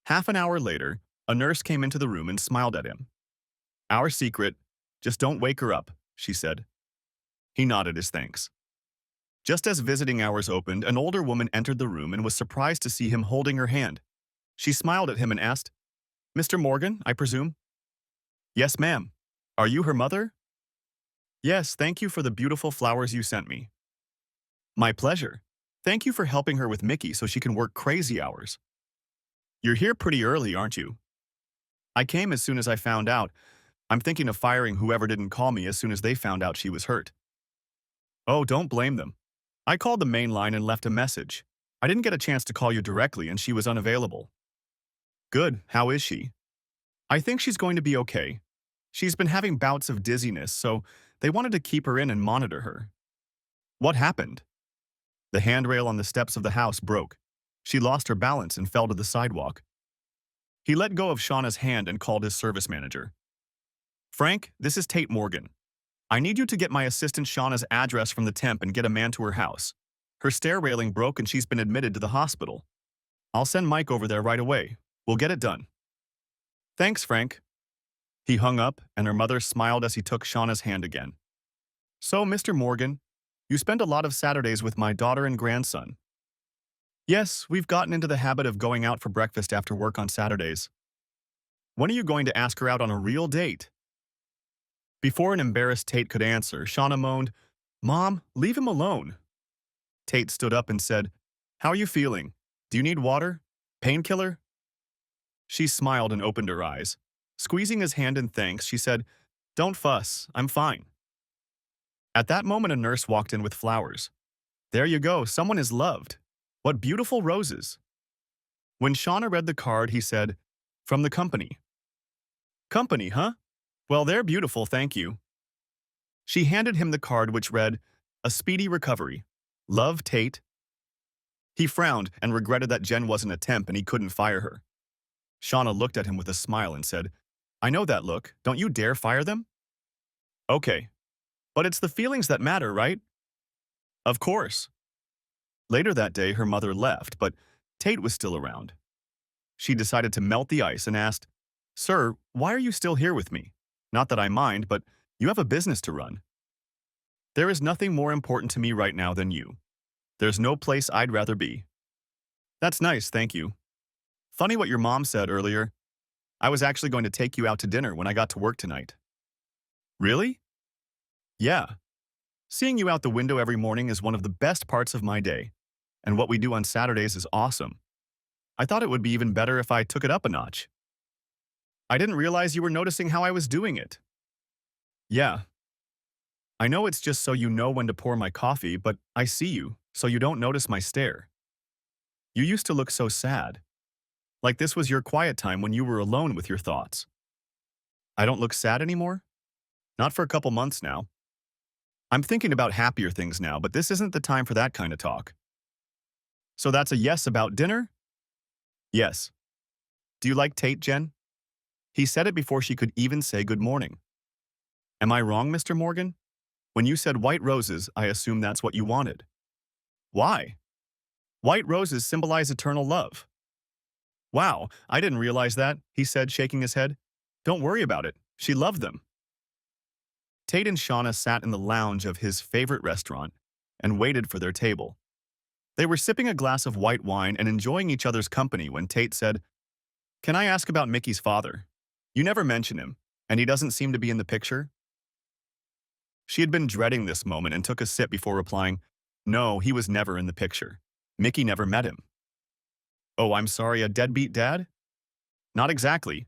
Half an hour later, a nurse came into the room and smiled at him. "Our secret, just don't wake her up," she said. He nodded his thanks. Just as visiting hours opened, an older woman entered the room and was surprised to see him holding her hand. She smiled at him and asked, "Mr. Morgan, I presume?" "Yes, ma'am. Are you her mother?" "Yes, thank you for the beautiful flowers you sent me." "My pleasure. Thank you for helping her with Mickey so she can work crazy hours." "You're here pretty early, aren't you?" "I came as soon as I found out. I'm thinking of firing whoever didn't call me as soon as they found out she was hurt." "Oh, don't blame them. I called the main line and left a message. I didn't get a chance to call you directly and she was unavailable." "Good. How is she?" "I think she's going to be okay. She's been having bouts of dizziness, so they wanted to keep her in and monitor her." "What happened?" "The handrail on the steps of the house broke. She lost her balance and fell to the sidewalk." He let go of Shauna's hand and called his service manager. "Frank, this is Tate Morgan. I need you to get my assistant Shauna's address from the temp and get a man to her house. Her stair railing broke and she's been admitted to the hospital. I'll send Mike over there right away. We'll get it done." "Thanks, Frank." He hung up, and her mother smiled as he took Shauna's hand again. "So, Mr. Morgan, you spend a lot of Saturdays with my daughter and grandson." "Yes, we've gotten into the habit of going out for breakfast after work on Saturdays." "When are you going to ask her out on a real date?" Before an embarrassed Tate could answer, Shauna moaned, "Mom, leave him alone." Tate stood up and said, "How are you feeling? Do you need water? Painkiller?" She smiled and opened her eyes. Squeezing his hand in thanks, she said, "Don't fuss, I'm fine." At that moment, a nurse walked in with flowers. "There you go, someone is loved. What beautiful roses." When Shauna read the card, he said, "From the company." "Company, huh? Well, they're beautiful, thank you." She handed him the card which read, "A speedy recovery. Love, Tate." He frowned and regretted that Jen wasn't a temp and he couldn't fire her. Shauna looked at him with a smile and said, "I know that look. Don't you dare fire them." "Okay. But it's the feelings that matter, right?" "Of course." Later that day, her mother left, but Tate was still around. She decided to melt the ice and asked, "Sir, why are you still here with me? Not that I mind, but you have a business to run." "There is nothing more important to me right now than you. There's no place I'd rather be." "That's nice, thank you. Funny what your mom said earlier. I was actually going to take you out to dinner when I got to work tonight." "Really?" "Yeah. Seeing you out the window every morning is one of the best parts of my day, and what we do on Saturdays is awesome. I thought it would be even better if I took it up a notch." "I didn't realize you were noticing how I was doing it." "Yeah. I know it's just so you know when to pour my coffee, but I see you, so you don't notice my stare. You used to look so sad. Like this was your quiet time when you were alone with your thoughts." "I don't look sad anymore?" "Not for a couple months now. I'm thinking about happier things now, but this isn't the time for that kind of talk." "So that's a yes about dinner?" "Yes. Do you like Tate, Jen?" He said it before she could even say good morning. "Am I wrong, Mr. Morgan? When you said white roses, I assume that's what you wanted." "Why?" "White roses symbolize eternal love." "Wow, I didn't realize that," he said, shaking his head. "Don't worry about it. She loved them." Tate and Shauna sat in the lounge of his favorite restaurant and waited for their table. They were sipping a glass of white wine and enjoying each other's company when Tate said, "Can I ask about Mickey's father? You never mention him, and he doesn't seem to be in the picture." She had been dreading this moment and took a sip before replying, "No, he was never in the picture. Mickey never met him." "Oh, I'm sorry, a deadbeat dad?" "Not exactly.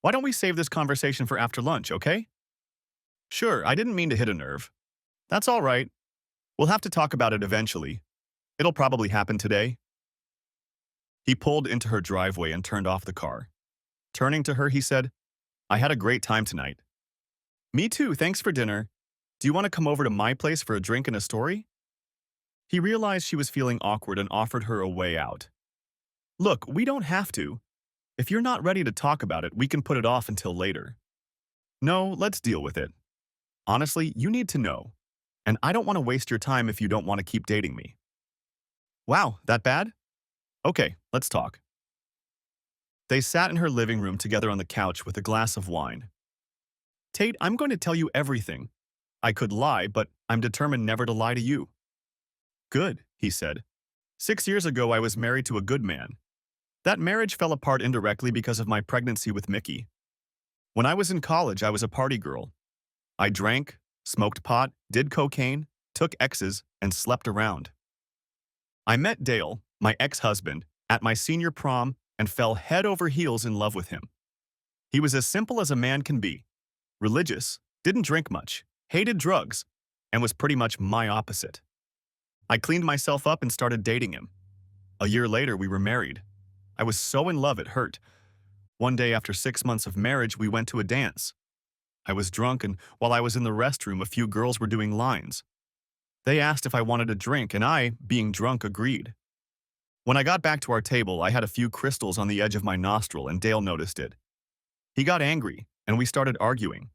Why don't we save this conversation for after lunch, okay?" "Sure, I didn't mean to hit a nerve." "That's all right. We'll have to talk about it eventually. It'll probably happen today." He pulled into her driveway and turned off the car. Turning to her, he said, "I had a great time tonight." "Me too, thanks for dinner. Do you want to come over to my place for a drink and a story?" He realized she was feeling awkward and offered her a way out. "Look, we don't have to. If you're not ready to talk about it, we can put it off until later." "No, let's deal with it. Honestly, you need to know. And I don't want to waste your time if you don't want to keep dating me." "Wow, that bad? Okay, let's talk." They sat in her living room together on the couch with a glass of wine. "Tate, I'm going to tell you everything. I could lie, but I'm determined never to lie to you." "Good," he said. 6 years ago, I was married to a good man. That marriage fell apart indirectly because of my pregnancy with Mickey. When I was in college, I was a party girl. I drank, smoked pot, did cocaine, took X's, and slept around. I met Dale, my ex-husband, at my senior prom and fell head over heels in love with him. He was as simple as a man can be, religious, didn't drink much, hated drugs, and was pretty much my opposite. I cleaned myself up and started dating him. A year later, we were married. I was so in love it hurt. One day after 6 months of marriage, we went to a dance. I was drunk, and while I was in the restroom, a few girls were doing lines. They asked if I wanted a drink, and I, being drunk, agreed. When I got back to our table, I had a few crystals on the edge of my nostril, and Dale noticed it. He got angry, and we started arguing.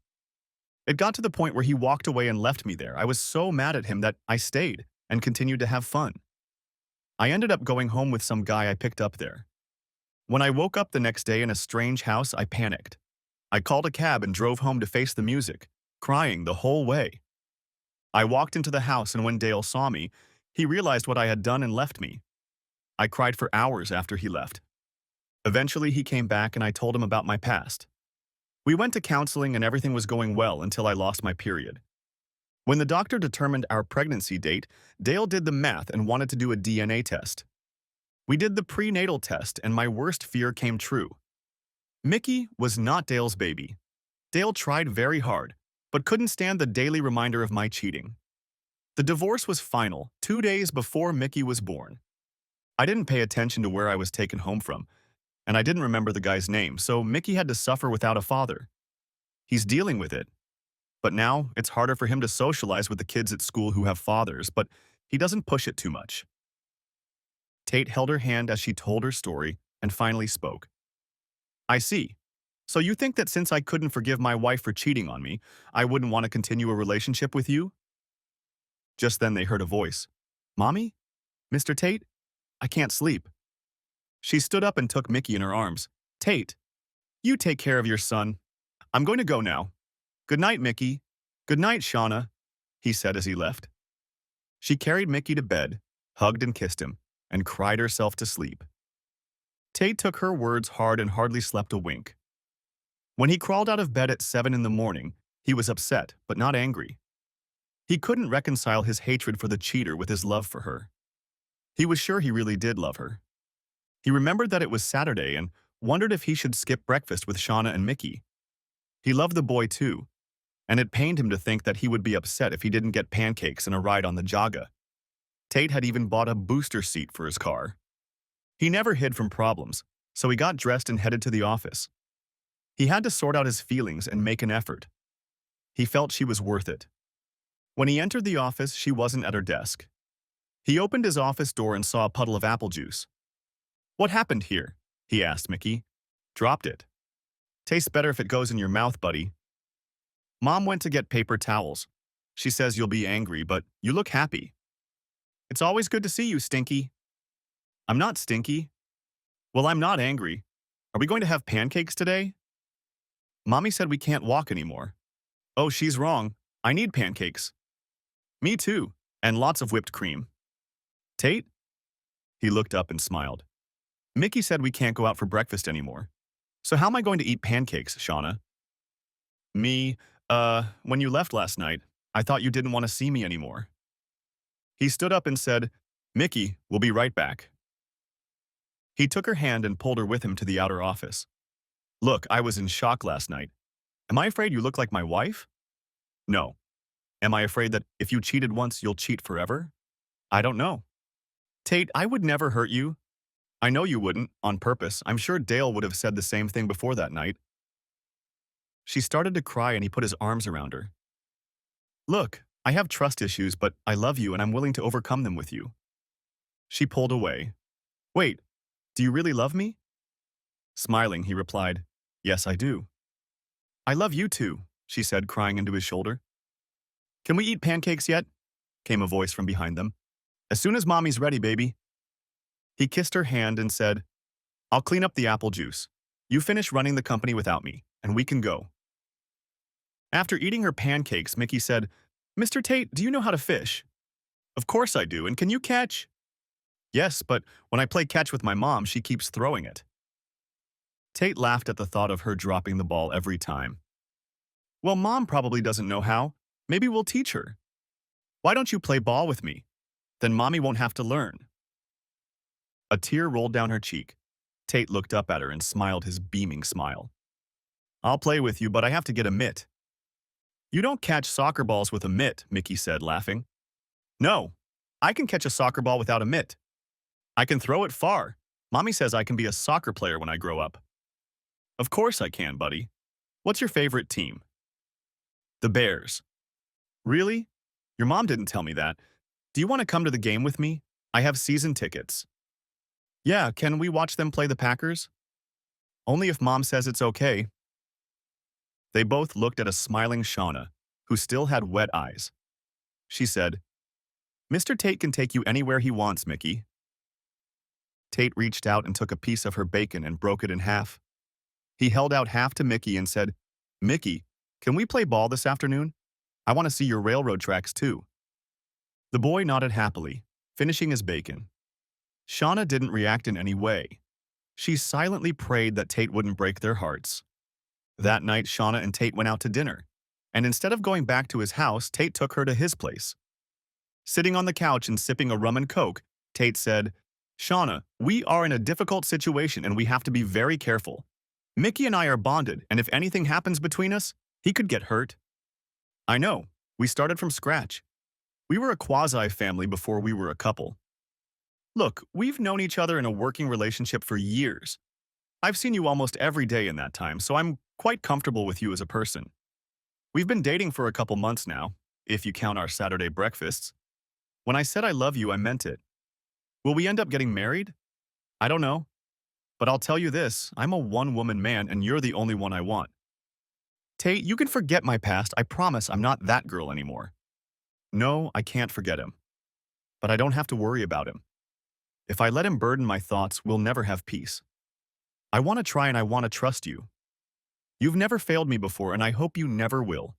It got to the point where he walked away and left me there. I was so mad at him that I stayed and continued to have fun. I ended up going home with some guy I picked up there. When I woke up the next day in a strange house, I panicked. I called a cab and drove home to face the music, crying the whole way. I walked into the house, and when Dale saw me, he realized what I had done and left me. I cried for hours after he left. Eventually, he came back and I told him about my past. We went to counseling and everything was going well until I lost my period. When the doctor determined our pregnancy date, Dale did the math and wanted to do a DNA test. We did the prenatal test and my worst fear came true. Mickey was not Dale's baby. Dale tried very hard, but couldn't stand the daily reminder of my cheating. The divorce was final 2 days before Mickey was born. I didn't pay attention to where I was taken home from, and I didn't remember the guy's name, so Mickey had to suffer without a father. He's dealing with it. But now, it's harder for him to socialize with the kids at school who have fathers, but he doesn't push it too much. Tate held her hand as she told her story and finally spoke. "I see. So you think that since I couldn't forgive my wife for cheating on me, I wouldn't want to continue a relationship with you?" Just then they heard a voice. "Mommy? Mr. Tate? I can't sleep." She stood up and took Mickey in her arms. "Tate, you take care of your son. I'm going to go now. Good night, Mickey. Good night, Shauna," he said as he left. She carried Mickey to bed, hugged and kissed him, and cried herself to sleep. Tate took her words hard and hardly slept a wink. When he crawled out of bed at 7 in the morning, he was upset, but not angry. He couldn't reconcile his hatred for the cheater with his love for her. He was sure he really did love her. He remembered that it was Saturday and wondered if he should skip breakfast with Shauna and Mickey. He loved the boy too, and it pained him to think that he would be upset if he didn't get pancakes and a ride on the Jaga. Tate had even bought a booster seat for his car. He never hid from problems, so he got dressed and headed to the office. He had to sort out his feelings and make an effort. He felt she was worth it. When he entered the office, she wasn't at her desk. He opened his office door and saw a puddle of apple juice. "What happened here?" he asked Mickey. "Dropped it. Tastes better if it goes in your mouth, buddy." Mom went to get paper towels. She says you'll be angry, but you look happy. "It's always good to see you, Stinky." "I'm not stinky." "Well, I'm not angry. Are we going to have pancakes today?" "Mommy said we can't walk anymore." "Oh, she's wrong. I need pancakes. Me too. And lots of whipped cream. Tate? He looked up and smiled. Mickey said we can't go out for breakfast anymore. So how am I going to eat pancakes, Shauna? Me, when you left last night, I thought you didn't want to see me anymore. He stood up and said, Mickey, we'll be right back. He took her hand and pulled her with him to the outer office. Look, I was in shock last night. Am I afraid you look like my wife? No. Am I afraid that if you cheated once, you'll cheat forever? I don't know. Tate, I would never hurt you. I know you wouldn't, on purpose. I'm sure Dale would have said the same thing before that night. She started to cry and he put his arms around her. Look, I have trust issues, but I love you and I'm willing to overcome them with you. She pulled away. Wait, do you really love me? Smiling, he replied, Yes, I do. I love you too, she said, crying into his shoulder. Can we eat pancakes yet? Came a voice from behind them. As soon as Mommy's ready, baby. He kissed her hand and said, I'll clean up the apple juice. You finish running the company without me, and we can go. After eating her pancakes, Mickey said, Mr. Tate, do you know how to fish? Of course I do, and can you catch? Yes, but when I play catch with my mom, she keeps throwing it. Tate laughed at the thought of her dropping the ball every time. Well, Mom probably doesn't know how. Maybe we'll teach her. Why don't you play ball with me? Then Mommy won't have to learn. A tear rolled down her cheek. Tate looked up at her and smiled his beaming smile. I'll play with you, but I have to get a mitt. You don't catch soccer balls with a mitt, Mickey said, laughing. No, I can catch a soccer ball without a mitt. I can throw it far. Mommy says I can be a soccer player when I grow up. Of course I can, buddy. What's your favorite team? The Bears. Really? Your mom didn't tell me that. Do you want to come to the game with me? I have season tickets. Yeah, can we watch them play the Packers? Only if Mom says it's okay. They both looked at a smiling Shauna, who still had wet eyes. She said, Mr. Tate can take you anywhere he wants, Mickey. Tate reached out and took a piece of her bacon and broke it in half. He held out half to Mickey and said, Mickey, can we play ball this afternoon? I want to see your railroad tracks too. The boy nodded happily, finishing his bacon. Shauna didn't react in any way. She silently prayed that Tate wouldn't break their hearts. That night, Shauna and Tate went out to dinner, and instead of going back to his house, Tate took her to his place. Sitting on the couch and sipping a rum and coke, Tate said, Shauna, we are in a difficult situation and we have to be very careful. Mickey and I are bonded, and if anything happens between us, he could get hurt. I know, we started from scratch. We were a quasi-family before we were a couple. Look, we've known each other in a working relationship for years. I've seen you almost every day in that time, so I'm quite comfortable with you as a person. We've been dating for a couple months now, if you count our Saturday breakfasts. When I said I love you, I meant it. Will we end up getting married? I don't know. But I'll tell you this, I'm a one-woman man and you're the only one I want. Tate, you can forget my past. I promise I'm not that girl anymore. No, I can't forget him. But I don't have to worry about him. If I let him burden my thoughts, we'll never have peace. I want to try and I want to trust you. You've never failed me before and I hope you never will.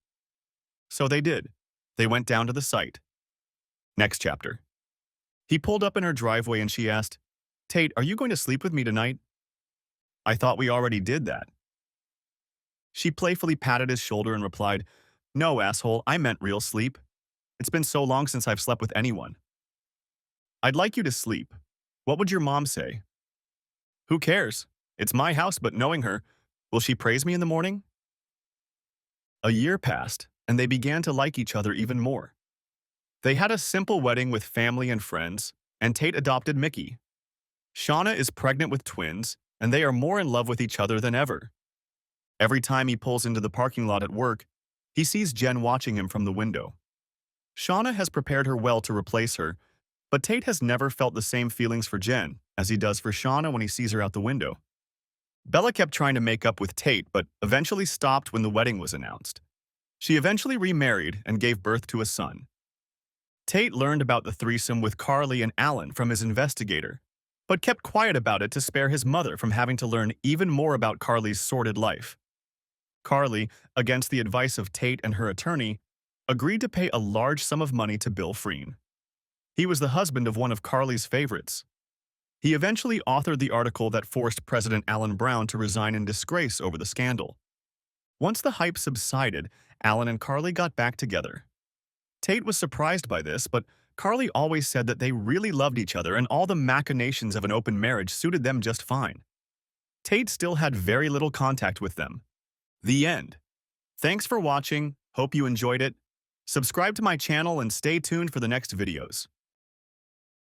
So they did. They went down to the site. Next chapter. He pulled up in her driveway and she asked, Tate, are you going to sleep with me tonight? I thought we already did that. She playfully patted his shoulder and replied, No, asshole, I meant real sleep. It's been so long since I've slept with anyone. I'd like you to sleep. What would your mom say? Who cares? It's my house, but knowing her, will she praise me in the morning? A year passed, and they began to like each other even more. They had a simple wedding with family and friends, and Tate adopted Mickey. Shauna is pregnant with twins, and they are more in love with each other than ever. Every time he pulls into the parking lot at work, he sees Jen watching him from the window. Shauna has prepared her well to replace her, but Tate has never felt the same feelings for Jen as he does for Shauna when he sees her out the window. Bella kept trying to make up with Tate, but eventually stopped when the wedding was announced. She eventually remarried and gave birth to a son. Tate learned about the threesome with Carly and Alan from his investigator, but kept quiet about it to spare his mother from having to learn even more about Carly's sordid life. Carly, against the advice of Tate and her attorney, agreed to pay a large sum of money to Bill Freen. He was the husband of one of Carly's favorites. He eventually authored the article that forced President Allen Brown to resign in disgrace over the scandal. Once the hype subsided, Allen and Carly got back together. Tate was surprised by this, but Carly always said that they really loved each other and all the machinations of an open marriage suited them just fine. Tate still had very little contact with them. The end. Thanks for watching. Hope you enjoyed it. Subscribe to my channel and stay tuned for the next videos.